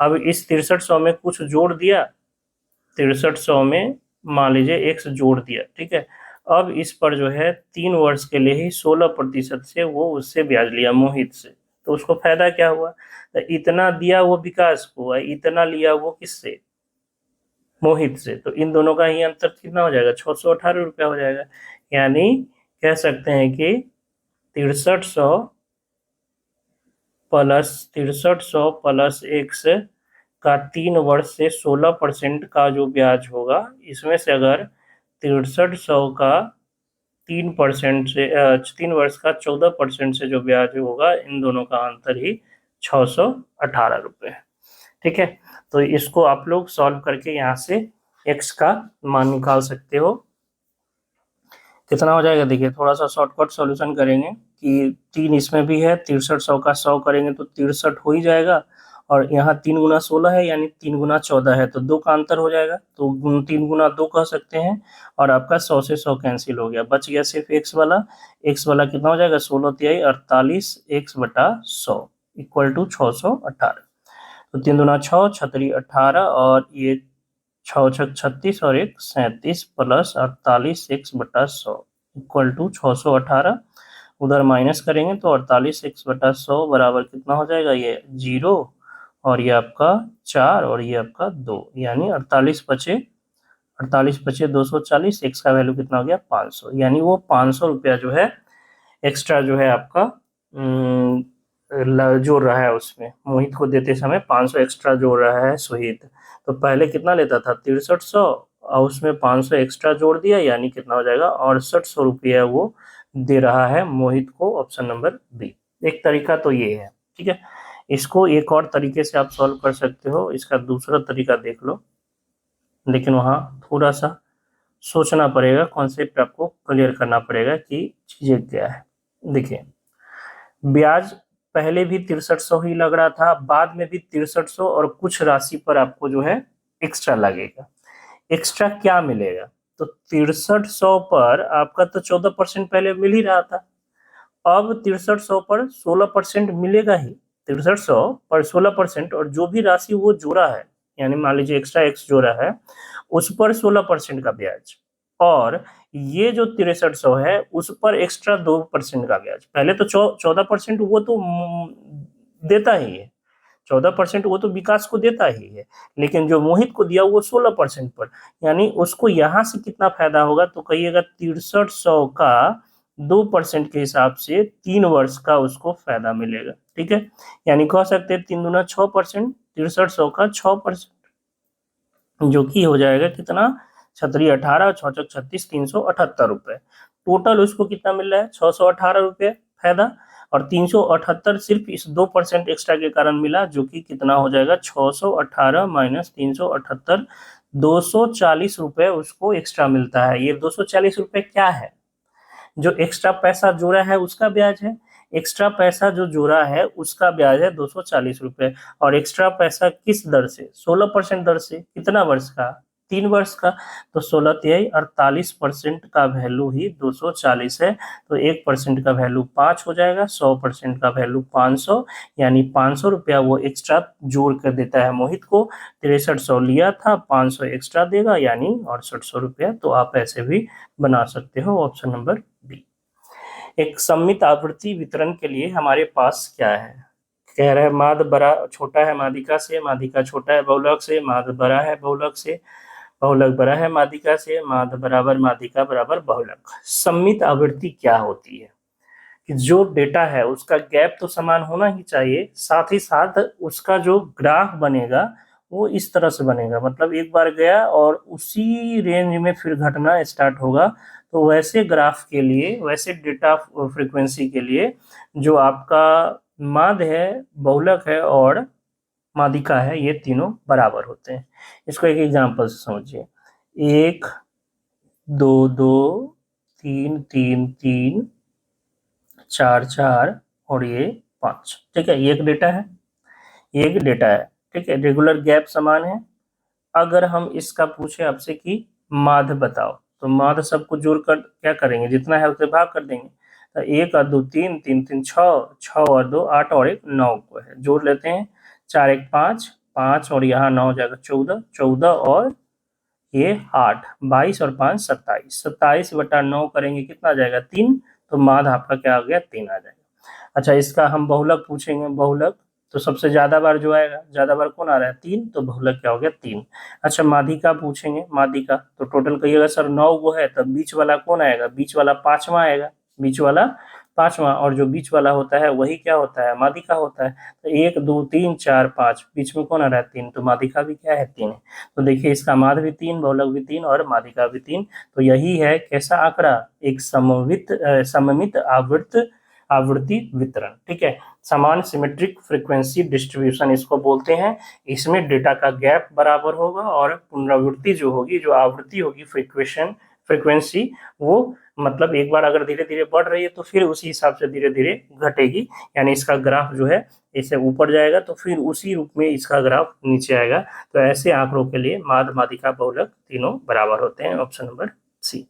अब इस 6300 में कुछ जोड़ दिया, 6300 में मान लीजिए x जोड़ दिया। ठीक है, अब इस पर जो है 3 वर्ष के लिए ही 16% से वो उससे ब्याज लिया मोहित से, तो उसको फायदा क्या हुआ? तो इतना दिया वो विकास को, इतना लिया वो किससे? मोहित से, तो इन दोनों का ही अंतर कितना हो जाएगा? 618 रुपया हो जाएगा। यानी कह सकते हैं कि 6300 प्लस x का 3 वर्ष से 16% का जो ब्याज होगा, इसमें से अगर 6300 का 3% से 3 वर्ष का 14% से जो ब्याज होगा, इन दोनों का अंतर ही 618 रुपये है। ठीक है, तो इसको आप लोग सॉल्व करके यहाँ से x का मान निकाल सकते हो। कितना हो जाएगा? देखिए थोड़ा सा शॉर्टकट सॉल्यूशन करेंगे कि 3 इसमें भी है, 6300 का 100 करेंगे तो 63 हो ही जाएगा, और यहाँ 3 गुना 16 है यानी 3 गुना 14 है, तो 2 का अंतर हो जाएगा, तो 3 गुना 2 कह सकते हैं, और आपका 100 से 100 कैंसिल हो गया, बच गया सिर्फ x वाला। x वाला कितना हो जाएगा? 16 तिहाई 48 x बटा 100 इक्वल टू 618। तो 3 दूना 6, छतरी 18, और ये 6 छक 36 और 1 37 प्लस 48 x बटा 100 इक्वल टू 618। उधर माइनस करेंगे तो 48 x बटा 100 बराबर कितना हो जाएगा? ये 0, और ये आपका 4, और ये आपका 2, यानी 48 बचे 240, x का वैल्यू कितना हो गया? 500। यानी वो 500 रुपया जो है एक्स्ट्रा जो है आपका जोड़ रहा है, उसमें मोहित को देते समय 500 एक्स्ट्रा जोड़ रहा है सोहित। तो पहले कितना लेता था? 6300, और उसमें 500 एक्स्ट्रा जोड़ दिया, यानी कितना हो जाएगा? 6800 रुपया वो दे रहा है मोहित को, ऑप्शन नंबर बी। एक तरीका तो ये है। ठीक है, इसको एक और तरीके से आप सॉल्व कर सकते हो, इसका दूसरा तरीका देख लो, लेकिन वहाँ थोड़ा सा सोचना पड़ेगा, कॉन्सेप्ट आपको क्लियर करना पड़ेगा कि चीजें क्या है। देखिए ब्याज पहले भी 6300 ही लग रहा था, बाद में भी 6300, और कुछ राशि पर आपको जो है एक्स्ट्रा लगेगा। एक्स्ट्रा क्या मिलेगा? तो 6300 पर आपका तो 14% पहले मिल ही रहा था, अब 6300 पर 16% मिलेगा ही, 6300 पर 16%, और जो भी राशि वो जोड़ा है, यानी मान लीजिए एक्स्ट्रा एक्स जोड़ा है, उस पर 16% का ब्याज, और ये जो 6300 है उस पर एक्स्ट्रा 2% का ब्याज। पहले तो 14% वो तो देता ही है, 14% वो तो विकास को देता ही है, लेकिन जो मोहित को दिया वो 16% पर, यानी उसको यहाँ से कितना फायदा होगा, तो कहिएगा 6300 का 2% के हिसाब से 3 वर्ष का उसको फायदा मिलेगा। ठीक है, यानी कह सकते हैं 3 दूना 6%, 6300 का 6%, जो कि हो जाएगा कितना, 18 छः 36 378 रुपए। टोटल उसको कितना मिल रहा है, 618 रुपए फायदा, और 378 सिर्फ इस 2% एक्स्ट्रा के कारण मिला, जो कि कितना हो जाएगा, 618 माइनस 378, 240 रुपए उसको एक्स्ट्रा मिलता है। ये 240 रुपए क्या है, जो एक्स्ट्रा पैसा जोड़ा है उसका ब्याज है, एक्स्ट्रा पैसा जो जोड़ा है उसका ब्याज है 240 रुपए। और एक्स्ट्रा पैसा किस दर से, 16% दर से, कितना वर्ष का, 3 वर्ष का, तो 16 तिहाई 48% का वैल्यू ही 240 है, तो 1% का वैल्यू 5 हो जाएगा, 100% का वैल्यू 500, यानी 500 रुपया वो एक्स्ट्रा जोड़ कर देता है मोहित को। 6300 लिया था, 500 एक्स्ट्रा देगा, यानी 6800 रुपया। तो आप ऐसे भी बना सकते हो, ऑप्शन नंबर बी। एक सममित आवृत्ति वितरण के लिए हमारे पास क्या है, कह रहा है माद बड़ा छोटा है मादिका से, मादिका छोटा है बहुलक से, माद बड़ा है बहुलक से, बहुलक बड़ा है मादिका से, माद बराबर मादिका बराबर बहुलक। सममित आवृत्ति क्या होती है, कि जो डेटा है उसका गैप तो समान होना ही चाहिए, साथ ही साथ उसका जो ग्राफ बनेगा वो इस तरह से बनेगा, मतलब एक बार गया और उसी रेंज में फिर घटना स्टार्ट होगा। तो वैसे ग्राफ के लिए, वैसे डेटा फ्रीक्वेंसी के लिए, जो आपका माद है, बहुलक है और मादिका है, ये तीनों बराबर होते हैं। इसको एक एग्जांपल से समझिए, 1 2 2 3 3 3 4 4 और ये 5। ठीक है, ये एक डेटा है, ये एक डेटा है। ठीक है, रेगुलर गैप समान है। अगर हम इसका पूछे आपसे कि माध्य बताओ, तो माध्य सबको जोड़कर क्या करेंगे, जितना है उसे भाग कर देंगे। तो 1 और 2 3, 3 3 6, 6 और 2 8 और 1 9 को है, जोड़ लेते हैं। 4 1 5, 5 और यहाँ 9 हो जाएगा 14, 14 और ये 8, 22 और 5 27, 27/9 करेंगे कितना आ जाएगा, 3। तो माध्य आपका क्या आ गया, 3 आ जाएगा। अच्छा, इसका हम बहुलक पूछेंगे, बहुलक तो सबसे ज्यादा बार जो आएगा, ज्यादा बार कौन आ रहा है, 3, तो बहुलक क्या हो गया, 3। अच्छा, माध्यिका पूछेंगे, माध्यिका तो टोटल कहिएगा सर 9 गो है, तब बीच वाला कौन आएगा, बीच वाला 5वां आएगा, बीच वाला 5वां, और जो बीच वाला होता है वही क्या होता है, माध्यिका होता है। तो 1 2 3 4 5, बीच में कौन आ रहा है, 3, तो माध्यिका भी क्या है, 3 है। तो देखिए इसका माध्य भी 3, बहुलक भी 3 और माध्यिका भी 3। तो यही है कैसा आंकड़ा, एक सममित आवृत्ति वितरण। ठीक है, समान सिमेट्रिक फ्रीक्वेंसी डिस्ट्रीब्यूशन इसको बोलते हैं। इसमें डेटा का गैप बराबर होगा और पुनरावृत्ति जो होगी, जो आवृत्ति होगी, फ्रीक्वेंसी, वो मतलब एक बार अगर धीरे धीरे बढ़ रही है तो फिर उसी हिसाब से धीरे धीरे घटेगी, यानी इसका ग्राफ जो है इसे ऊपर जाएगा तो फिर उसी रूप में इसका ग्राफ नीचे आएगा। तो ऐसे आंकड़ों के लिए माध्य, माध्यिका, बहुलक तीनों बराबर होते हैं, ऑप्शन नंबर सी।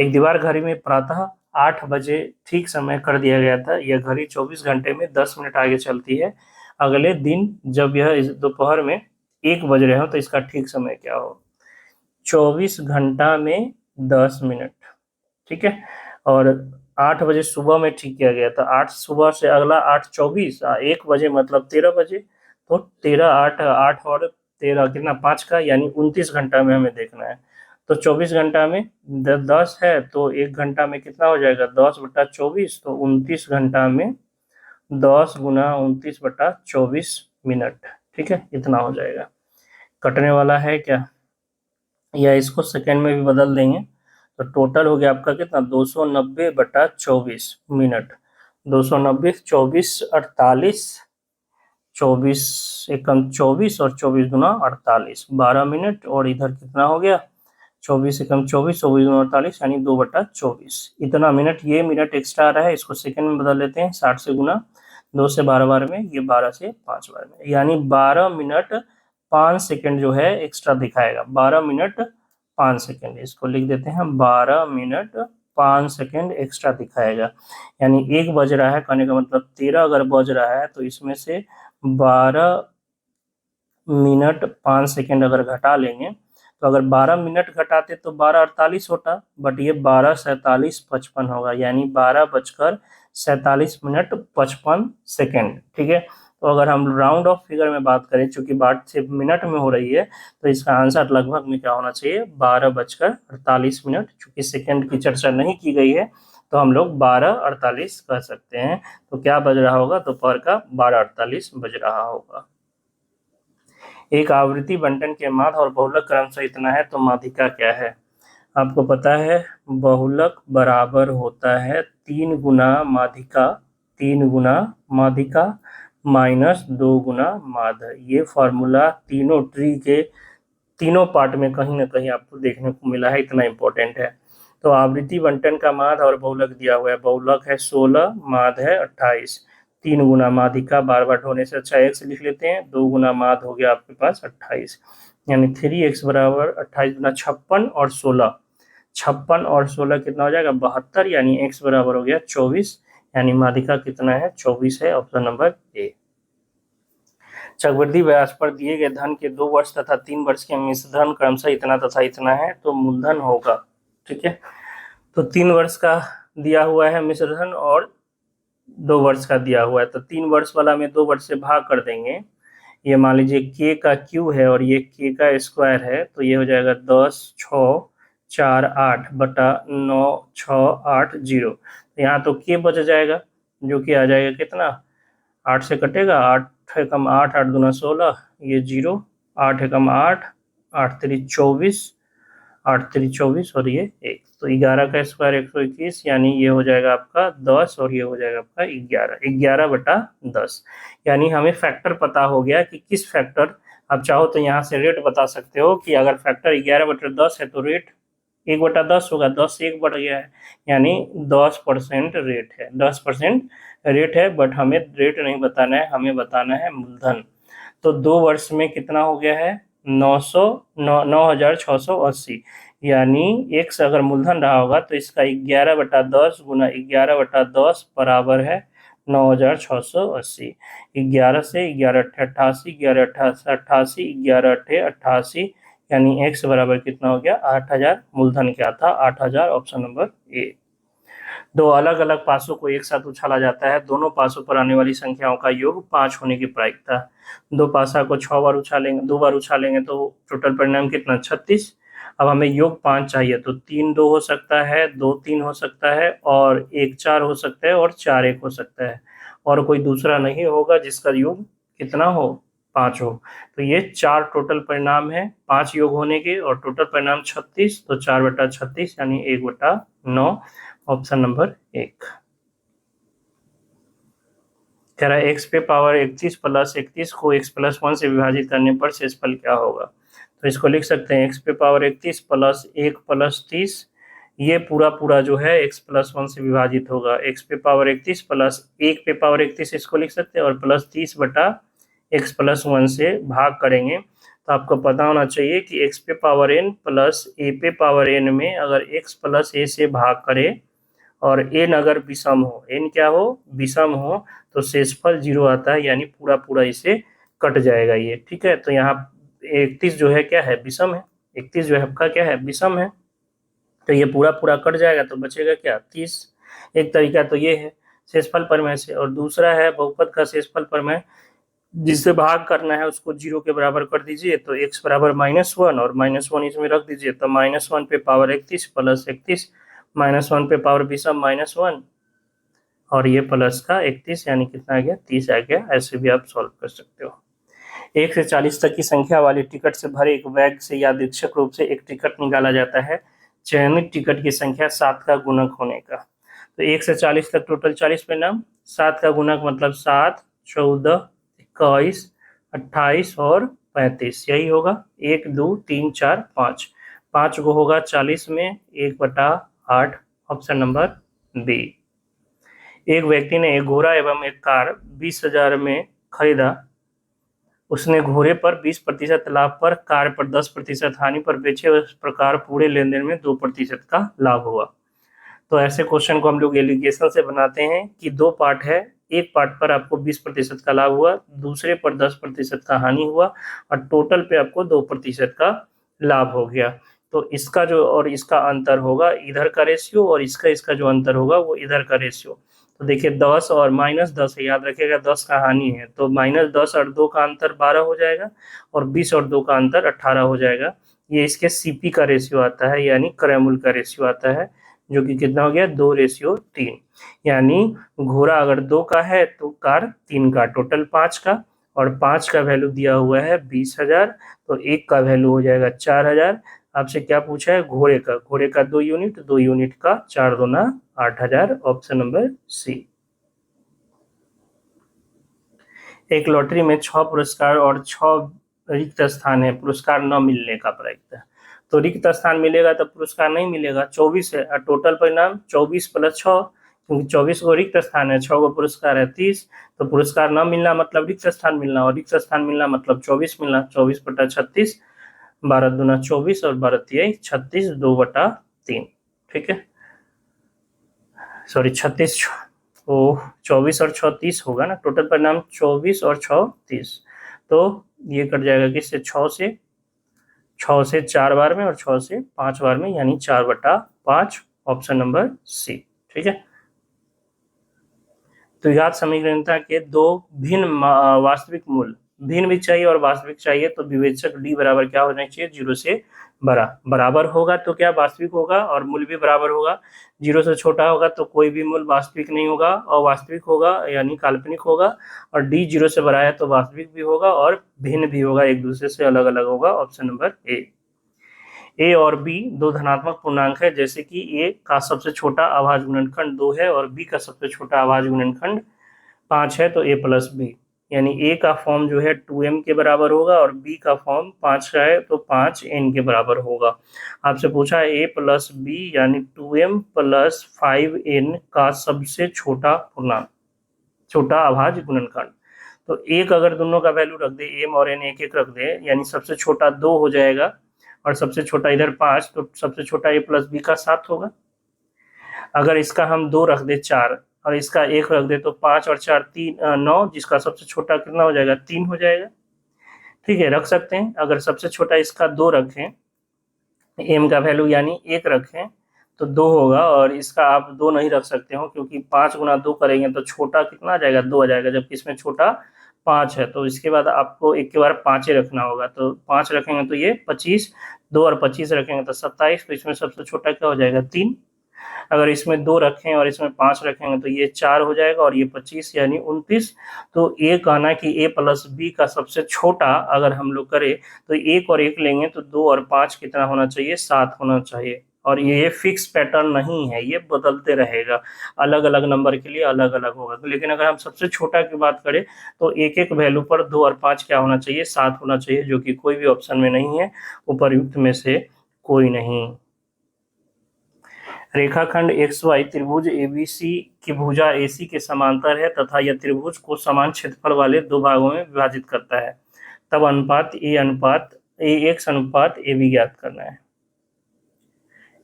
एक दीवार घड़ी में प्रातः 8 बजे ठीक समय कर दिया गया था, यह घड़ी 24 घंटे में 10 मिनट आगे चलती है। अगले दिन जब यह दोपहर में 1 बज रहे हो तो इसका ठीक समय क्या हो, 24 घंटा में 10 मिनट। ठीक है, और 8 बजे सुबह में ठीक किया गया था, 8 सुबह से अगला 8 24, 1 बजे मतलब 13 बजे, तो 13 8 8 और 13 कितना, 5 का, यानी 29 घंटा में हमें देखना है। तो 24 घंटा में 10 है, तो 1 घंटा में कितना हो जाएगा, 10/24, तो 29 घंटा में 10 गुना 29/24 मिनट। ठीक है, इतना हो जाएगा। कटने वाला है क्या, या इसको सेकेंड में भी बदल देंगे, तो टोटल हो गया आपका कितना, 290/24 मिनट। 290, 24 48, 24 एकम 24 और 24 दूना 48, 12 मिनट, और इधर कितना हो गया, 24 एकम 24, 24 दूना 48, यानी 2/24 इतना मिनट। ये मिनट एक्स्ट्रा आ रहा है, इसको सेकंड में बदल लेते हैं, 60 से गुना, 2 से 12 बार में, ये 12 से 5 बार में, यानी 12 मिनट 5 सेकंड जो है एक्स्ट्रा दिखाएगा, 12 मिनट 5 सेकंड। इसको लिख देते हैं 12 मिनट 5 सेकेंड एक्स्ट्रा दिखाएगा। यानी 1 बज रहा है, कहने का मतलब 13 अगर बज रहा है तो इसमें से 12 मिनट 5 सेकेंड अगर घटा लेंगे तो अगर 12 मिनट घटाते तो 12:48 होता, बट ये 12:47:55 होगा, यानी 12:47:55। ठीक है, तो अगर हम राउंड ऑफ फिगर में बात करें, चूंकि बात सिर्फ मिनट में हो रही है, तो इसका आंसर लगभग में क्या होना चाहिए, 12:48। चूंकि सेकेंड की चर्चा नहीं की गई है तो हम लोग 12:48 कह सकते हैं। तो क्या बज रहा होगा, दोपहर का 12:48 बज रहा होगा। एक आवृत्ति बंटन के माध्य और बहुलक क्रमशः इतना है, तो माध्यिका क्या है? आपको पता है बहुलक बराबर होता है 3 गुना माध्यिका, 3 गुना माध्यिका माइनस 2 गुना माध्य। ये फॉर्मूला तीनों ट्री के तीनों पार्ट में कहीं ना कहीं आपको देखने को मिला है, इतना इंपॉर्टेंट है। तो आवृत्ति बंटन का माध्य और बहुलक दिया हुआ है, बहुलक है 16, माध्य है 28। 3 गुना माध्यिका बार बार ढोने से अच्छा x लिख लेते हैं, 2 गुना माध्य हो गया आपके पास 28, यानी 3x बराबर 28 गुना 56 और 16, 56 और 16 कितना हो जाएगा, 72, यानी x बराबर हो गया 24, यानी माध्यिका कितना है, 24 है, ऑप्शन नंबर ए। चक्रवृद्धि ब्याज पर दिए गए धन के 2 वर्ष तथा 3 वर्ष के मिश्र धन क्रमशः इतना तथा इतना है, तो मूलधन होगा। ठीक है, तो 3 वर्ष का दिया हुआ है मिश्र धन और 2 वर्ष का दिया हुआ है, तो 3 वर्ष वाला में 2 वर्ष से भाग कर देंगे। ये मान लीजिए k का q है और ये k का स्क्वायर है, तो ये हो जाएगा 10, 6, 4, 8 बटा 9, 6, 8, 0। यहाँ तो k बच जाएगा, जो कि आ जाएगा कितना, 8 से कटेगा, 8 है कम 8, 8 दूना 16, ये 0, 8 है कम 8, 8 3 24, 8 3 24 और ये 1, तो 11 का स्क्वायर 121, यानी ये हो जाएगा आपका 10 और ये हो जाएगा आपका 11, 11 बटा 10। यानी हमें फैक्टर पता हो गया कि किस फैक्टर, आप चाहो तो यहाँ से रेट बता सकते हो कि अगर फैक्टर 11/10 है तो रेट 1/10 होगा, 10 से 1 बढ़ गया है, यानी 10% रेट है, 10% रेट है। बट हमें रेट नहीं बताना है, हमें बताना है मूलधन। तो 2 वर्ष में कितना हो गया है, 9,680, यानी x अगर मूलधन रहा होगा तो इसका 11/10 गुना 11/10 बराबर है 9,680। 11 से 11 88, 11 88, 11 88, यानी x बराबर कितना हो गया, 8,000। मूलधन क्या था, 8,000, ऑप्शन नंबर ए। 2 अलग अलग पासों को एक साथ उछाला जाता है, दोनों पासों पर आने वाली संख्याओं का योग 5 होने की प्रायिकता। 2 पासा को 6 बार उछालेंगे, 2 बार उछालेंगे तो टोटल परिणाम कितना, 36। अब हमें योग 5 चाहिए, तो 3 2 हो सकता है, 2 3 हो सकता है, और 1 4 हो सकता है, और 4 1 हो सकता है, और कोई दूसरा नहीं होगा जिसका योग कितना हो, 5 हो। तो ये 4 टोटल परिणाम है, 5 योग होने के, और टोटल परिणाम 36, तो 4/36 यानी 1/9, ऑप्शन नंबर 1। कह रहा है x पे पावर 31 प्लस 31 को x+1 से विभाजित करने पर शेषफल क्या होगा। तो इसको लिख सकते हैं x पे पावर 31 प्लस 1 प्लस 30, ये पूरा जो है x+1 से विभाजित होगा। x पे पावर 31 प्लस 1 पे पावर 31 इसको लिख सकते हैं, और प्लस 30 बटा x+1 से भाग करेंगे। तो आपको पता होना चाहिए कि x पे पावर n प्लस a पे पावर n में अगर x प्लस a से भाग करे और n अगर विषम हो, n क्या हो, विषम हो, तो शेषफल 0 आता है, यानी पूरा इसे कट जाएगा ये। ठीक है, तो यहाँ 31 जो है क्या है, विषम है, 31 जो है आपका क्या है, विषम है, तो ये पूरा कट जाएगा, तो बचेगा क्या, 30। एक तरीका तो ये है शेषफल प्रमेय से, और दूसरा है बहुपद का शेषफल प्रमेय, जिससे भाग करना है उसको 0 के बराबर कर दीजिए, तो x बराबर -1 और -1 इसमें रख दीजिए, तो -1 पे पावर 31 प्लस 31, -1 पे पावर विषम -1, और ये प्लस का 31, यानी कितना आ गया, 30 आ गया। ऐसे भी आप सॉल्व कर सकते हो। 1 से 40 तक की संख्या वाली टिकट से भरे एक बैग से यादृच्छिक रूप से एक टिकट निकाला जाता है चयनित टिकट की संख्या 7 का गुणक होने का। तो 1 से 40 तक टोटल 40 परिणाम, 7 का गुणक मतलब 7, 14, 21, 28 और 35, यही होगा। 1 2 3 4 5, 5 को होगा 40 में 1/8, ऑप्शन नंबर बी। एक व्यक्ति ने एक घोड़ा एवं एक कार 20,000 में खरीदा। उसने घोड़े पर 20% लाभ पर, कार पर 10% हानि पर बेचे, उस प्रकार पूरे लेन देन में 2% का लाभ हुआ। तो ऐसे क्वेश्चन को हम लोग एलिगेशन से बनाते हैं कि दो पार्ट है, एक पार्ट पर आपको 20% का लाभ हुआ, दूसरे पर 10% का हानि हुआ, और टोटल पे आपको 2% का लाभ हो गया। तो इसका जो और इसका अंतर होगा इधर का रेशियो, और इसका जो अंतर होगा वो इधर का रेशियो। तो देखिए 10 और -10 है, याद रखिएगा 10 का हानि है, तो -10 और 2 का अंतर 12 हो जाएगा, और 20 और 2 का अंतर 18 हो जाएगा। ये इसके सीपी का रेशियो आता है, यानी क्रय मूल्य का रेशियो आता है, जो कि कितना हो गया 2:3। यानी घोड़ा अगर 2 का है तो कार 3 का, टोटल 5 का, और 5 का वैल्यू दिया हुआ है 20,000, तो 1 का वैल्यू हो जाएगा 4,000। आपसे क्या पूछा है, घोड़े का 2 यूनिट, 2 यूनिट का 4 दूना 8,000, ऑप्शन नंबर सी। एक लॉटरी में 6 पुरस्कार और 6 रिक्त स्थान है, पुरस्कार न मिलने का प्रायिकता। तो रिक्त स्थान मिलेगा तो पुरस्कार नहीं मिलेगा, 24 है, और टोटल परिणाम 24 + 6, क्योंकि 24 को रिक्त स्थान है, 6 को पुरस्कार है 30, तो पुरस्कार न मिलना मतलब रिक्त स्थान मिलना, और रिक्त स्थान मिलना मतलब 24 मिलना, 24/36, 12 दूना 24 और 12 तिहाई 36, 2/3। ठीक है, सॉरी 36, तो 24 और 6 30 होगा ना, टोटल परिणाम 24 और 6 30, तो ये कट जाएगा किससे, 6 से 4 बार में और 6 से 5 बार में, यानी 4/5, ऑप्शन नंबर सी। ठीक है, तो याद समीकरणता के दो भिन्न वास्तविक मूल्य, भिन्न भी चाहिए और वास्तविक चाहिए, तो विवेचक डी बराबर क्या होना चाहिए, 0 से बराबर होगा तो क्या वास्तविक होगा, और मूल्य भी बराबर होगा। 0 से छोटा होगा तो कोई भी मूल्य वास्तविक नहीं होगा, और वास्तविक होगा यानी काल्पनिक होगा, और डी 0 से बड़ा है तो वास्तविक भी होगा और भिन्न भी होगा, एक दूसरे से अलग अलग होगा, ऑप्शन नंबर ए और बी दो धनात्मक पूर्णांक है, जैसे कि ए का सबसे छोटा अभाज्य गुणनखंड 2 है और बी का सबसे छोटा अभाज्य गुणनखंड 5 है, तो a + b, यानी a का फॉर्म जो है 2m के बराबर होगा और b का फॉर्म 5 का है तो 5n के बराबर होगा। आपसे पूछा है a + b यानी 2m + 5n का सबसे छोटा पूर्णांक, छोटा अभाज्य गुणनखंड। तो एक अगर दोनों का वैल्यू रख दे, m और n एक एक रख दे, यानी सबसे छोटा 2 हो जाएगा, और सबसे छोटा इधर 5, तो सबसे छोटा a + b का 7 होगा। अगर इसका हम 2 रख दे 4, और इसका 1 रख दे, तो 5 और 4 9, जिसका सबसे छोटा कितना हो जाएगा, 3 हो जाएगा। ठीक है, रख सकते हैं। अगर सबसे छोटा इसका 2 रखें, m का वैल्यू यानी 1 रखें, तो 2 होगा, और इसका आप 2 नहीं रख सकते हो, क्योंकि 5 गुना 2 करेंगे तो छोटा कितना आ जाएगा, 2 आ जाएगा, जबकि इसमें छोटा 5 है, तो इसके बाद आपको एक के बार 5 रखना होगा, तो 5 रखेंगे तो ये 25, 2 और 25 रखेंगे तो 27, तो इसमें सबसे छोटा क्या हो जाएगा, 3। अगर इसमें 2 रखें और इसमें 5 रखेंगे तो ये 4 हो जाएगा, और ये 25 यानी 29। तो ये कहना कि a + b का सबसे छोटा अगर हम लोग करें तो 1 और 1 लेंगे तो 2 और 5 कितना होना चाहिए, 7 होना चाहिए। और ये फिक्स पैटर्न नहीं है, ये बदलते रहेगा, अलग अलग नंबर के लिए अलग अलग होगा। लेकिन अगर हम सबसे छोटा की बात करें तो एक एक वैल्यू पर 2 और 5 क्या होना चाहिए, 7 होना चाहिए, जो कि कोई भी ऑप्शन में नहीं है, उपर्युक्त में से कोई नहीं। रेखाखंड XY त्रिभुज ABC की भुजा AC के समांतर है तथा यह त्रिभुज को समान क्षेत्रफल वाले दो भागों में विभाजित करता है, तब अनुपात AX अनुपात AB ज्ञात करना है।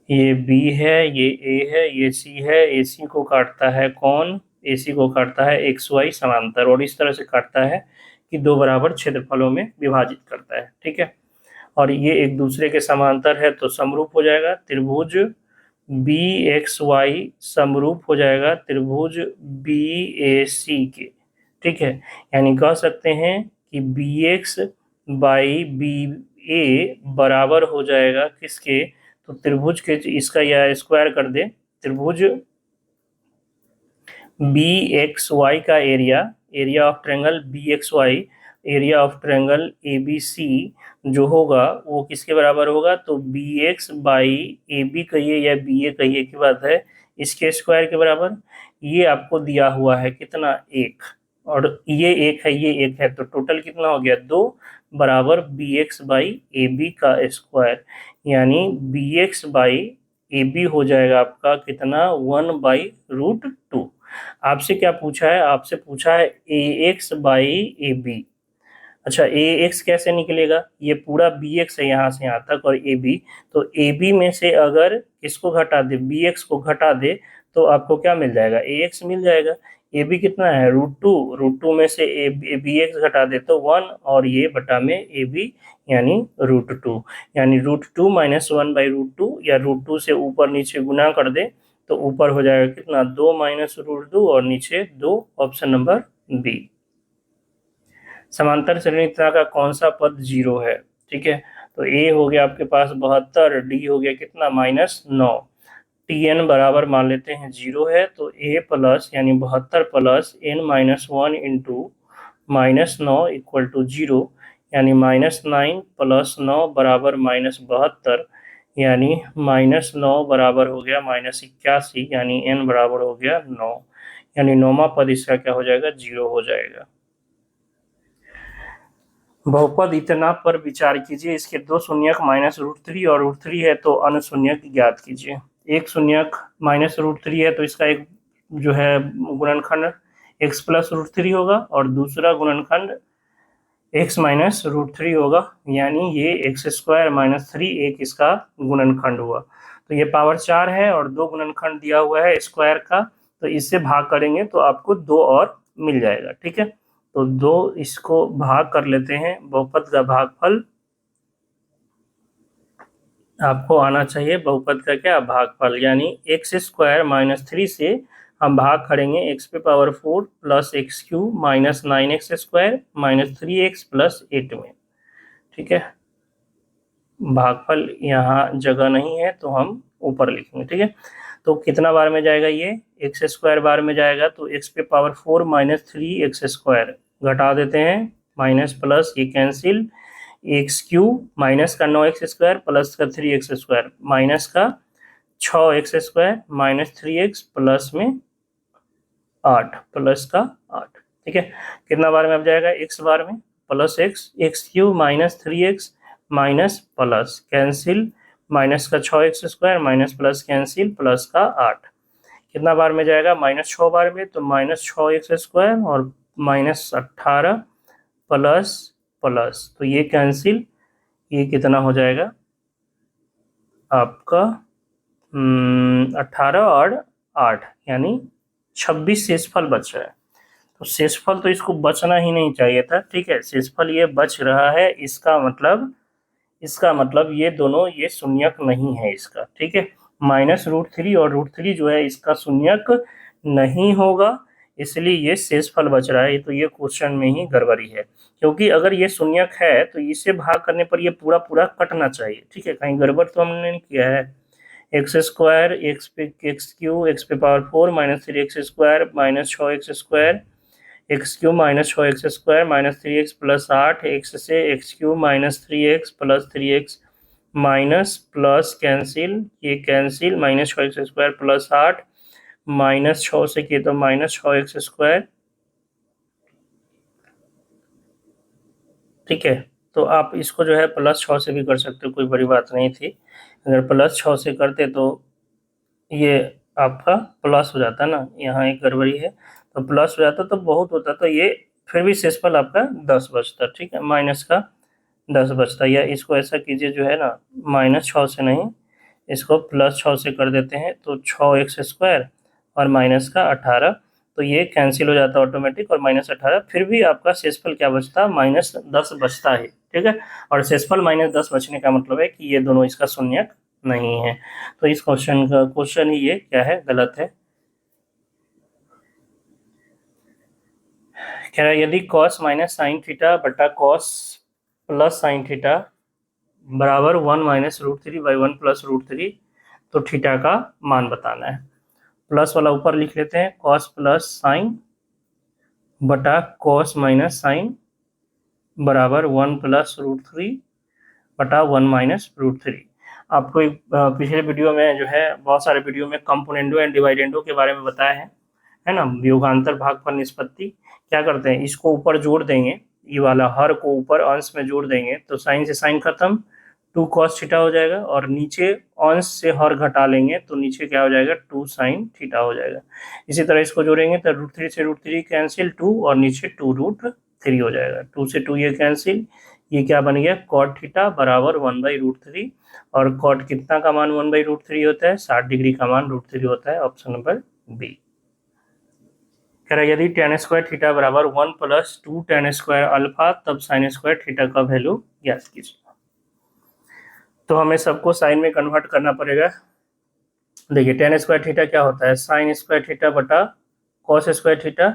ये B है, ये A है, ये C है, AC को काटता है कौन, AC को काटता है XY समांतर, और इस तरह से काटता है कि दो बराबर क्षेत्रफलों में विभाजित करता है। ठीक है, और ये एक दूसरे के समांतर है तो समरूप हो जाएगा, त्रिभुज BXY समरूप हो जाएगा त्रिभुज BAC के। ठीक है, यानी कह सकते हैं कि BX/BA बराबर हो जाएगा किसके, तो त्रिभुज के, इसका यह स्क्वायर कर दे, त्रिभुज BXY का area of triangle BXY, area of triangle ABC जो होगा वो किसके बराबर होगा, तो BX/AB कहिए या BA कहिए की बात है, इसके स्क्वायर के बराबर। ये आपको दिया हुआ है कितना, 1, और ये 1 है, ये 1 है, तो टोटल कितना हो गया, 2 बराबर BX/AB का स्क्वायर, यानी BX/AB हो जाएगा आपका कितना, 1/√2। आपसे क्या पूछा है, आपसे पूछा है AX/AB, अच्छा, ए एक्स कैसे निकलेगा, ये पूरा बी एक्स है यहाँ से यहाँ तक और ए बी, तो ए बी में से अगर इसको घटा दे, बी एक्स को घटा दे, तो आपको क्या मिल जाएगा, ए एक्स मिल जाएगा। ए बी कितना है, रूट टू में से ए बी एक्स घटा दे तो 1, और ये बटा में ए बी यानी रूट 2, यानी रूट 2 -1/√2, या रूट 2 से ऊपर नीचे गुना कर दे तो ऊपर हो जाएगा कितना, 2 -√2 और नीचे 2, ऑप्शन नंबर बी। समांतर श्रेणीता का कौन सा पद 0 है, ठीक है, तो ए हो गया आपके पास 72, डी हो गया कितना -9, टी एन बराबर मान लेते हैं 0 है, तो ए प्लस यानी 72 plus n-1 into -9 equal to 0, यानी -9 प्लस 9 बराबर -72, यानी -9 बराबर हो गया -81, यानी n बराबर हो गया 9, यानी 9वां पद इसका क्या हो जाएगा, 0 हो जाएगा। बहुपद इतना पर विचार कीजिए, इसके दो शून्यक -√3 और √3 है, तो अनुशून्यक ज्ञात कीजिए। एक शून्यक -√3 है तो इसका एक जो है गुणनखंड x प्लस √3 होगा, और दूसरा गुणनखंड x माइनस √3 होगा, यानी ये x² - 3 एक इसका गुणनखंड हुआ। तो ये पावर 4 है और दो गुणनखंड दिया हुआ है स्क्वायर का, तो इससे भाग करेंगे तो आपको 2 और मिल जाएगा, ठीक है। तो 2 इसको भाग कर लेते हैं, बहुपद का भागफल आपको आना चाहिए, बहुपद का क्या भागफल, यानी x² - 3 से हम भाग करेंगे x⁴ plus x³ - 9x² - 3x plus 8 में, ठीक है। भागफल यहाँ जगह नहीं है तो हम ऊपर लिखेंगे, ठीक है। तो कितना बार में जाएगा, ये x² बार में जाएगा, तो x⁴ - 3x² घटा देते हैं, माइनस प्लस ये कैंसिल, x³ माइनस का 9x² प्लस का 3x² माइनस का 6x² माइनस 3x प्लस में 8 प्लस का 8, ठीक है। कितना बार में अब जाएगा, x बार में, plus x³ minus 3x minus plus cancel, minus का 6x² minus plus cancel plus का 8, कितना बार में जाएगा, -6 बार में, तो -6x² और -18 प्लस प्लस, तो ये कैंसिल, ये कितना हो जाएगा आपका 18 और 8 यानी 26 शेषफल बच रहा है। तो शेषफल तो इसको बचना ही नहीं चाहिए था, ठीक है, शेषफल ये बच रहा है, इसका मतलब ये दोनों ये शून्यक नहीं है इसका, ठीक है। -√3 और √3 जो है इसका शून्यक नहीं होगा, इसलिए ये शेषफल बच रहा है। तो ये क्वेश्चन में ही गड़बड़ी है, क्योंकि अगर ये शून्यक है तो इसे भाग करने पर ये पूरा पूरा कटना चाहिए, ठीक है, कहीं गड़बड़ तो हमने नहीं किया है। x² x³ x⁴ - 3x² minus 6x² x³ minus 6x² minus 3x plus 8 x से x³ minus 3x plus 3x minus plus cancel, ये कैंसिल, -6x² प्लस 8 -6 से किए तो -6x², ठीक है। तो आप इसको जो है +6 से भी कर सकते हो, कोई बड़ी बात नहीं थी। अगर +6 से करते तो ये आपका प्लस हो जाता ना, यहाँ एक गड़बड़ी है, तो प्लस हो जाता तो बहुत होता, तो ये फिर भी शेषफल आपका 10 बचता, ठीक है, माइनस का 10 बचता। या इसको ऐसा कीजिए जो है ना, -6 से नहीं, इसको +6 से कर देते हैं, तो 6x² और माइनस का 18, तो ये कैंसिल हो जाता है ऑटोमेटिक, और -18, फिर भी आपका शेषफल क्या बचता, -10 बचता है, ठीक है। और शेषफल -10 बचने का मतलब है कि ये दोनों इसका शून्यक नहीं है। तो इस क्वेश्चन ही ये क्या है, गलत है। कह रहा है यदि cos माइनस साइन थीटा बटा cos प्लस साइन थीटा बराबर 1 -√3/1 प्लस √3, तो थीटा का मान बताना है। प्लस वाला ऊपर लिख लेते हैं, cos प्लस साइन बटा cos माइनस साइन बराबर 1 + √3 बटा 1 - √3। आपको एक पिछले वीडियो में जो है, बहुत सारे वीडियो में कंपोनेंडो एंड डिवाइडेंडो के बारे में बताया है ना, व्युगांतर भागफल निष्पत्ति। क्या करते हैं, इसको ऊपर जोड़ देंगे, ये वाला हर को ऊपर अंश में जोड़ देंगे, तो साइन से साइन खत्म, 2 cos थीटा हो जाएगा, और नीचे अंश से हर घटा लेंगे तो नीचे क्या हो जाएगा 2 sin थीटा हो जाएगा। इसी तरह इसको जोड़ेंगे तो √3 से √3 कैंसिल 2 और नीचे 2√3 हो जाएगा। 2 से 2 ये कैंसिल, ये क्या बन गया cot थीटा बराबर 1/√3, और cot कितना का मान 1/√3 होता है, 60 डिग्री का मान √3 होता है। Option number B. कह रहा है यदि tan स्क्वायर थीटा बराबर 1 + 2 tan स्क्वायर अल्फा तब sin स्क्वायर थीटा का वैल्यू ज्ञात कीजिए। तो हमें सबको साइन में कन्वर्ट करना पड़ेगा। देखिए tan स्क्वायर थीटा क्या होता है, sin स्क्वायर थीटा बटा cos स्क्वायर थीटा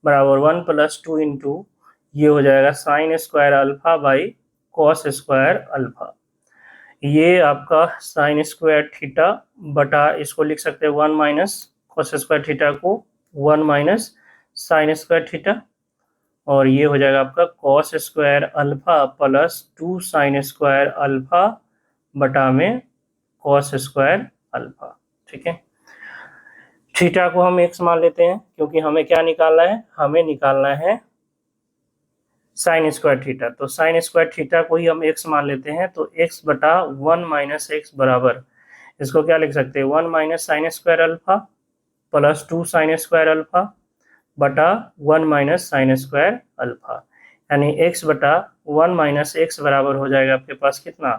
बराबर 1 + 2 इंटू ये हो जाएगा sin square alpha by cos square alpha. ये आपका sin स्क्वायर थीटा बटा इसको लिख सकते हैं 1 माइनस cos स्क्वायर थीटा को 1 माइनस sin स्क्वायर थीटा, और ये हो जाएगा आपका cos square alpha plus 2 sin square alpha बटा में cos स्क्वायर अल्फा। ठीक है, थीटा को हम x मान लेते हैं क्योंकि हमें क्या निकालना है, हमें निकालना है साइन स्क्वायर थीटा। तो साइन स्क्वायर थीटा को ही हम x मान लेते हैं, तो x बटा 1 माइनस एक्स बराबर, इसको क्या लिख सकते हैं 1 minus sine square alpha plus 2 sine square alpha बटा 1 माइनस साइन स्क्वायर अल्फा, यानी x बटा 1 माइनस एक्स बराबर हो जाएगा आपके पास कितना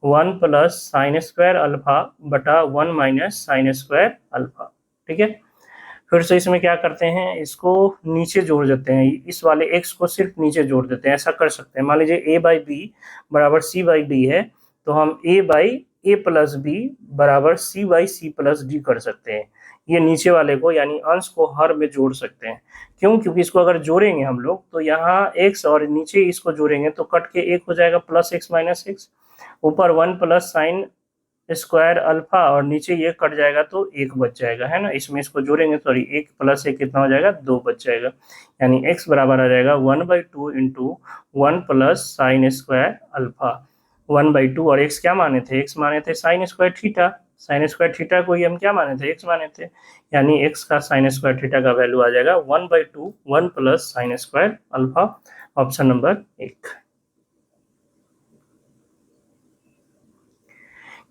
1 प्लस साइन स्क्वायर अल्फा बटा 1 माइनस साइन स्क्वायर अल्फा। ठीक है, फिर से इसमें क्या करते हैं, इसको नीचे जोड़ देते हैं, इस वाले x को सिर्फ नीचे जोड़ देते हैं। ऐसा कर सकते हैं, मान लीजिए a/b बराबर c/d है, तो हम a/a प्लस b बराबर c/c प्लस d कर सकते हैं। ये नीचे वाले को यानी अंश को हर में जोड़ सकते हैं। क्यों, क्योंकि इसको अगर जोड़ेंगे हम लोग तो यहाँ x और नीचे इसको जोड़ेंगे तो कट के एक हो जाएगा प्लस x माइनस एक्स, ऊपर 1 प्लस साइन स्क्वायर अल्फा और नीचे ये कट जाएगा तो एक बच जाएगा, है ना। इसमें इसको जोड़ेंगे सॉरी 1 प्लस 1 कितना हो जाएगा 2 बच जाएगा, यानी x बराबर आ जाएगा 1/2 into 1 plus sine square alpha 1/2, और x क्या माने थे, x माने थे sine square theta, sine square theta को ही हम क्या माने थे x माने थे, यानी x का साइन स्क्वायर थीटा का वैल्यू आ जाएगा 1/2 1 plus sine square alpha. Option number 1।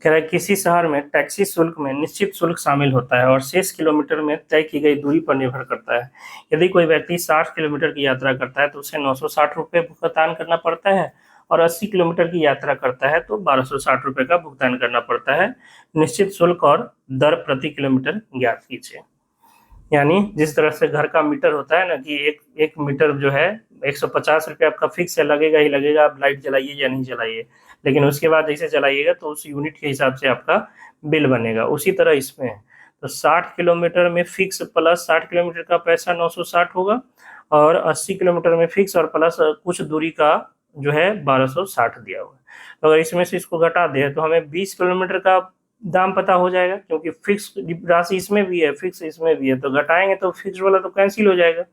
कह रहा है किसी शहर में टैक्सी शुल्क में निश्चित शुल्क शामिल होता है और शेष किलोमीटर में तय की गई दूरी पर निर्भर करता है। यदि कोई व्यक्ति 60 किलोमीटर की यात्रा करता है तो उसे 960 रुपये भुगतान करना पड़ता है, और 80 किलोमीटर की यात्रा करता है तो 1260 रुपये का भुगतान करना पड़ता है। निश्चित शुल्क और दर प्रति किलोमीटर ज्ञात कीजिए। यानी जिस तरह से घर का मीटर होता है ना कि एक मीटर जो है 150 रुपये आपका फिक्स है, लगेगा ही लगेगा, आप लाइट जलाइए या नहीं जलाइए, लेकिन उसके बाद जैसे चलाइएगा तो उस यूनिट के हिसाब से आपका बिल बनेगा। उसी तरह इसमें है, तो 60 किलोमीटर में फिक्स प्लस 60 किलोमीटर का पैसा 960 होगा, और 80 किलोमीटर में फिक्स और प्लस कुछ दूरी का जो है 1260 दिया हुआ है। तो अगर इसमें से इसको घटा दे तो हमें 20 किलोमीटर का दाम पता हो जाएगा, क्योंकि फिक्स राशि इसमें भी है फिक्स इसमें भी है, तो घटाएंगे तो फिक्स वाला तो कैंसिल हो जाएगा।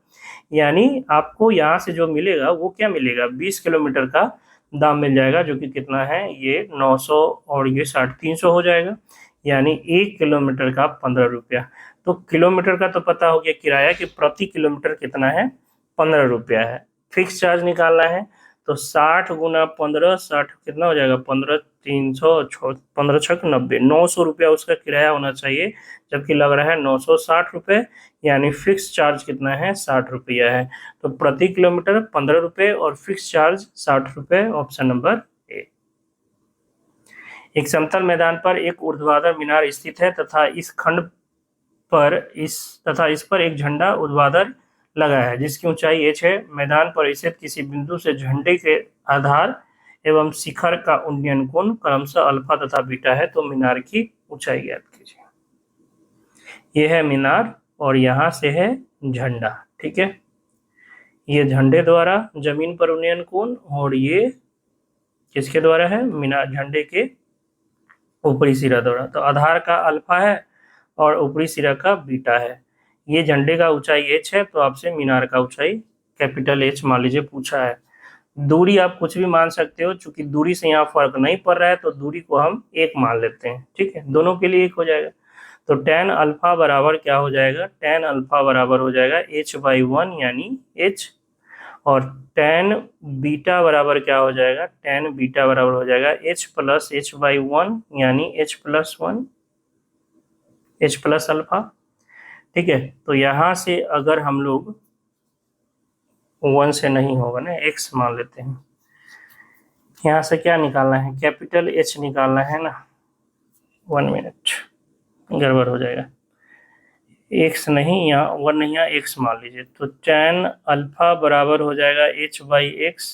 यानी आपको यहाँ से जो मिलेगा वो क्या मिलेगा, 20 किलोमीटर का दाम मिल जाएगा, जो कि कितना है ये 900 और ये 60 300 हो जाएगा, यानी 1 किलोमीटर का 15 रुपया। तो किलोमीटर का तो पता हो गया किराया कि प्रति किलोमीटर कितना है 15 रुपया है। फिक्स चार्ज निकालना है तो 60 गुना 15 60 कितना हो जाएगा 15 300 15 6 90 900 रुपया उसका किराया होना चाहिए, जबकि लग रहा है 960 रुपये, यानी फिक्स चार्ज कितना है 60 रुपया है। तो प्रति किलोमीटर 15 रुपये और फिक्स चार्ज 60 रुपये। Option number A. एक समतल मैदान पर एक ऊर्ध्वाधर मीनार स्थित है तथा इस पर एक झंडा ऊर्ध्वाधर लगा है जिसकी ऊंचाई h है। मैदान पर स्थित किसी बिंदु से झंडे के आधार एवं शिखर का उन्नयन कोण क्रमशः अल्फा तथा बीटा है, तो मीनार की ऊंचाई ज्ञात कीजिए। ये है मीनार और यहाँ से है झंडा, ठीक है। ये झंडे द्वारा जमीन पर उन्नयन कोण, और ये किसके द्वारा है, मीनार झंडे के ऊपरी सिरा द्वारा। तो आधार का अल्फा है और ऊपरी सिरा का बीटा है। ये झंडे का ऊंचाई h है, तो आपसे मीनार का ऊंचाई कैपिटल H मान लीजिए पूछा है। दूरी आप कुछ भी मान सकते हो, चूंकि दूरी से यहाँ फर्क नहीं पड़ रहा है तो दूरी को हम 1 मान लेते हैं, ठीक है, दोनों के लिए 1 हो जाएगा। तो tan अल्फा बराबर क्या हो जाएगा, tan अल्फा बराबर हो जाएगा h/1 यानी h, और tan बीटा बराबर क्या हो जाएगा, tan बीटा बराबर हो जाएगा h प्लस h बाई 1 यानी h plus 1 h plus alpha. ठीक है, तो यहाँ से अगर हम लोग 1 से नहीं होगा ना, x मान लेते हैं, यहाँ से क्या निकालना है, कैपिटल H निकालना है ना। 1 मिनट, गड़बड़ हो जाएगा, x नहीं यहाँ 1 नहीं, यहाँ x मान लीजिए। तो tan अल्फा बराबर हो जाएगा h बाई एक्स,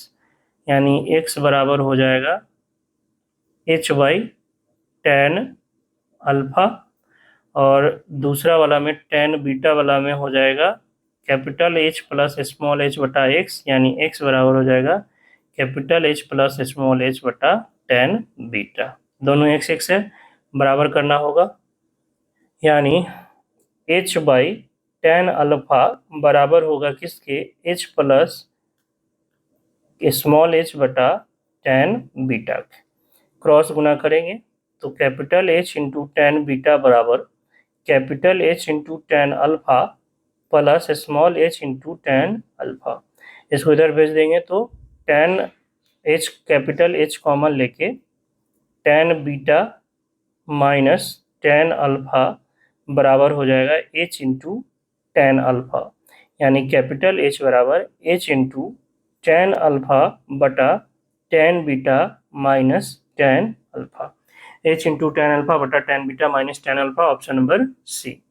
यानी x बराबर हो जाएगा h बाई tan अल्फा, और दूसरा वाला में tan बीटा वाला में हो जाएगा capital H plus small h बटा x, यानी x बराबर हो जाएगा capital H plus small h बटा tan बीटा। दोनों x x है, बराबर करना होगा, यानी h बाई tan अल्फा बराबर होगा किसके, h प्लस स्मॉल h बटा tan बीटा के। क्रॉस गुना करेंगे तो capital H into tan beta बराबर capital H into tan alpha plus small h into tan alpha. इसको इधर भेज देंगे तो tan H capital H common लेके tan beta minus tan alpha बराबर हो जाएगा h इंटू टैन अल्फा, यानी कैपिटल H बराबर h इंटू टैन अल्फा बटा tan beta minus tan alpha. h into tan alpha बटा tan beta minus tan alpha, option number C.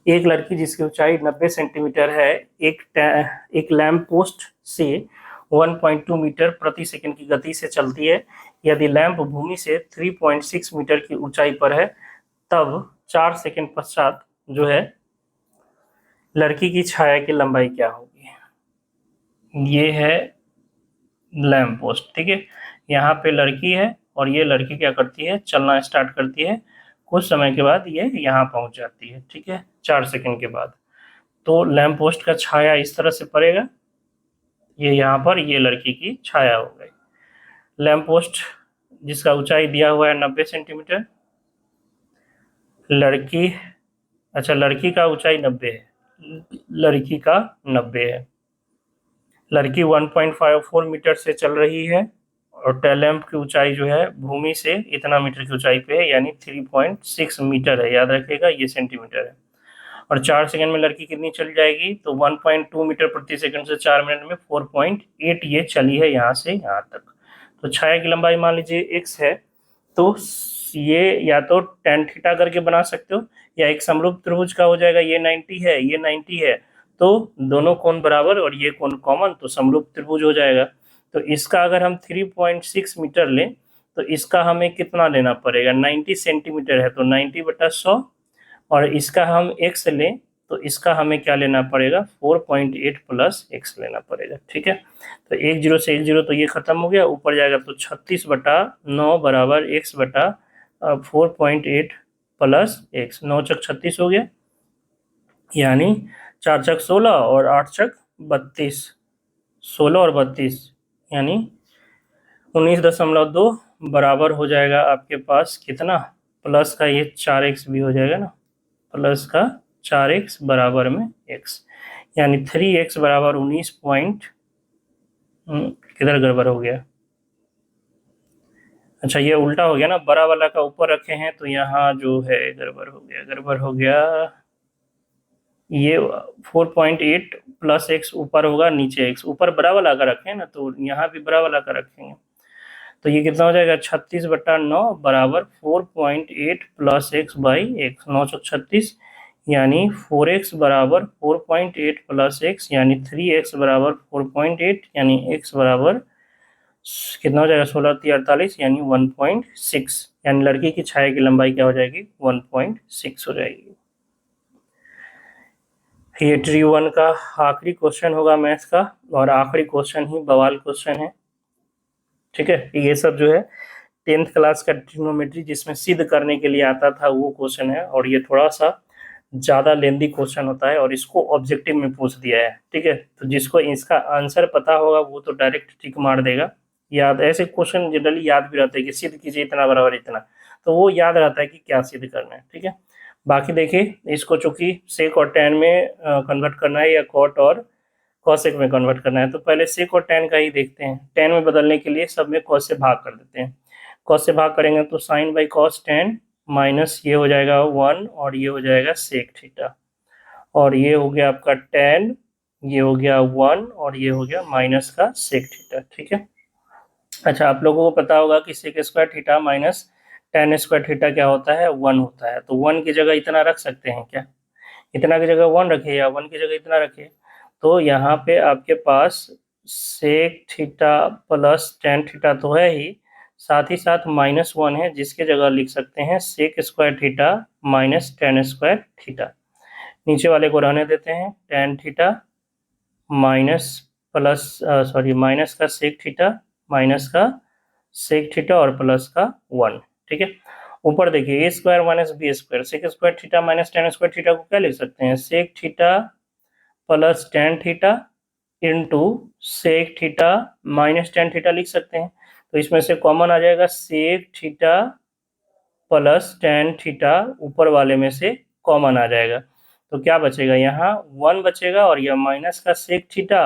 एक लड़की जिसकी ऊंचाई 90 सेंटीमीटर है, एक लैंप पोस्ट से 1.2 मीटर प्रति सेकंड की गति से चलती है। यदि लैंप भूमि से 3.6 मीटर की ऊंचाई पर है, तब 4 सेकंड पश्चात जो है लड़की की छाया की लंबाई क्या होगी। ये है लैंप पोस्ट, ठीक है, यहाँ पे लड़की है और ये लड़की क्या करती है, चलना स्टार्ट करती है, कुछ समय के बाद ये यहाँ पहुंच जाती है, ठीक है, 4 सेकंड के बाद। तो लैंप पोस्ट का छाया इस तरह से पड़ेगा, ये यहाँ पर ये लड़की की छाया हो गई। लैंप पोस्ट जिसका ऊंचाई दिया हुआ है 90 सेंटीमीटर, लड़की, अच्छा लड़की का ऊंचाई 90 है, लड़की का 90 है, लड़की 1.54 मीटर से चल रही है और टेल लैंप की ऊंचाई जो है भूमि से इतना मीटर की ऊंचाई पे है, यानी 3.6 मीटर है, याद रखिएगा ये सेंटीमीटर है। और 4 सेकंड में लड़की कितनी चल जाएगी, तो 1.2 मीटर प्रति सेकंड से 4 मिनट में 4.8 ये चली है यहाँ से यहाँ तक। तो छाया की लंबाई मान लीजिए x है, तो ये या तो tan थीटा करके बना सकते हो, या एक समरूप त्रिभुज का हो जाएगा, ये 90 है ये 90 है, तो दोनों कोण बराबर और ये कोण कॉमन, तो समरूप त्रिभुज हो जाएगा। तो इसका अगर हम 3.6 मीटर लें तो इसका हमें कितना लेना पड़ेगा, 90 सेंटीमीटर है तो 90/100, और इसका हम x लें तो इसका हमें क्या लेना पड़ेगा, 4.8 प्लस x लेना पड़ेगा, ठीक है। तो 1 0 से 1 0 तो ये खत्म हो गया, ऊपर जाएगा तो 36/9 बराबर x बटा 4.8 प्लस x, 9 चक 36 हो गया, यानी 4 चक 16 और 8 चक 32, 16 और 32 यानी 19.2 बराबर हो जाएगा आपके पास कितना, प्लस का ये 4x भी हो जाएगा ना, प्लस का 4x बराबर में x, यानी 3x बराबर 19 पॉइंट, किधर गड़बड़ हो गया, अच्छा ये उल्टा हो गया ना, बड़ा वाला का ऊपर रखे हैं तो यहाँ जो है गड़बड़ हो गया, ये 4.8 प्लस x ऊपर होगा, नीचे x, ऊपर बड़ा वाला का रखे हैं ना तो यहाँ भी बड़ा वाला का रखेंगे, तो ये कितना हो जाएगा 36/9 बराबर 4.8 प्लस x बाई x, 9 चौक 36, यानी 4x बराबर 4.8 प्लस x, यानी 3x बराबर 4.8, यानी x बराबर कितना हो जाएगा 16 3 48, यानी 1.6, यानी लड़की की छाया की लंबाई क्या हो जाएगी 1.6 हो जाएगी। ये ट्री 1 का आखिरी क्वेश्चन होगा मैथ्स का, और आखिरी क्वेश्चन ही बवाल क्वेश्चन है, ठीक है। ये सब जो है 10th क्लास का ट्रिग्नोमेट्री जिसमें सिद्ध करने के लिए आता था वो क्वेश्चन है, और ये थोड़ा सा ज़्यादा लेंदी क्वेश्चन होता है और इसको ऑब्जेक्टिव में पूछ दिया है, ठीक है। तो जिसको इसका आंसर पता होगा वो तो डायरेक्ट टिक मार देगा, याद, ऐसे क्वेश्चन जनरली याद भी रहता है कि सिद्ध कीजिए इतना बराबर इतना, तो वो याद रहता है कि क्या सिद्ध करना है, ठीक है। बाकी देखिए, इसको चूंकि सेक और टैन में कन्वर्ट करना है या कॉट और कॉसेक में कन्वर्ट करना है, तो पहले सेक और टैन का ही देखते हैं। टैन में बदलने के लिए सब में कॉस से भाग कर देते हैं। कॉस से भाग करेंगे तो sine by cos tan minus ये हो जाएगा 1 और ये हो जाएगा सेक थीटा, और ये हो गया आपका टैन, ये हो गया 1 और ये हो गया माइनस का सेक थीटा। ठीक है। अच्छा, आप लोगों को पता होगा कि sec square theta minus tan square theta क्या होता है, 1 होता है। तो 1 की जगह इतना रख सकते हैं क्या? इतना की जगह 1 रखे या 1 की जगह इतना रखे? तो यहाँ पे आपके पास sec theta plus tan theta तो है ही, साथ ही साथ -1 है, जिसके जगह लिख सकते हैं sec square theta minus tan square theta. नीचे वाले को रहने देते हैं, tan theta minus plus sorry minus का सेक थीटा माइनस का सेक थीटा और प्लस का 1। ठीक है। ऊपर देखिए, A square minus B square, sec square theta minus tan square theta को क्या लिख सकते हैं, sec theta plus tan theta into sec theta minus tan theta लिख सकते हैं। तो इसमें से कॉमन आ जाएगा sec theta plus tan theta, ऊपर वाले में से कॉमन आ जाएगा। तो क्या बचेगा, यहाँ 1 बचेगा और यह माइनस का सेक थीटा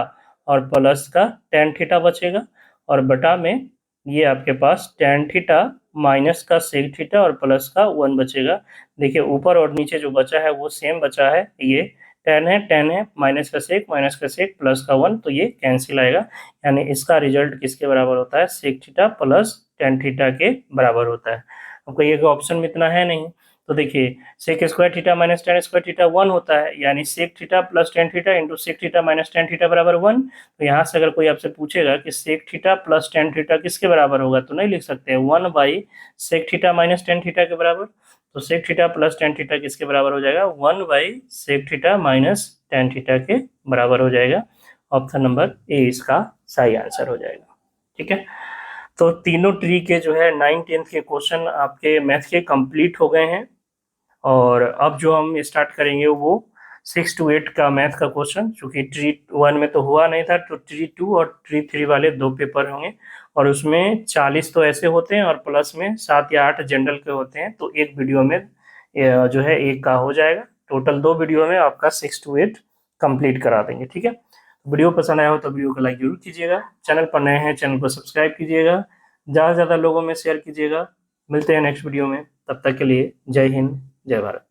और प्लस का टैन थीटा बचेगा, और बटा में ये आपके पास टैन थीटा माइनस का सेक थीटा और प्लस का 1 बचेगा। देखिए, ऊपर और नीचे जो बचा है वो सेम बचा है, ये टैन है माइनस का सेक प्लस का 1, तो ये कैंसिल आएगा। यानी इसका रिजल्ट किसके बराबर होता है, sec theta plus tan theta के बराबर होता है। आपको ये ऑप्शन में इतना है नहीं, तो देखिए sec square theta minus tan square theta 1 होता है, यानी sec theta plus tan theta into sec theta minus tan theta बराबर 1। तो यहाँ से अगर कोई आपसे पूछेगा कि sec theta plus tan theta किसके बराबर होगा, तो नहीं लिख सकते 1 by sec theta minus tan theta के बराबर। तो sec theta plus tan theta किसके बराबर हो जाएगा, 1 by sec theta minus tan theta के बराबर हो जाएगा। ऑप्शन नंबर ए इसका सही आंसर हो जाएगा। ठीक है। तो तीनों ट्री के जो है 9 10 के क्वेश्चन आपके मैथ के कंप्लीट हो गए हैं, और अब जो हम स्टार्ट करेंगे वो 6 to 8 का मैथ का क्वेश्चन, चूंकि ट्री 1 में तो हुआ नहीं था, तो ट्री 2 और ट्री 3 वाले 2 पेपर होंगे, और उसमें 40 तो ऐसे होते हैं और प्लस में 7 या 8 जनरल के होते हैं। तो एक वीडियो में जो है एक का हो जाएगा, टोटल 2 वीडियो में आपका 6 to 8 कंप्लीट करा देंगे। ठीक है। वीडियो पसंद आया हो तो वीडियो को लाइक जरूर कीजिएगा, चैनल पर नए हैं चैनल को सब्सक्राइब कीजिएगा, ज़्यादा से ज़्यादा लोगों में शेयर कीजिएगा। मिलते हैं नेक्स्ट वीडियो में, तब तक के लिए जय हिंद जय भारत।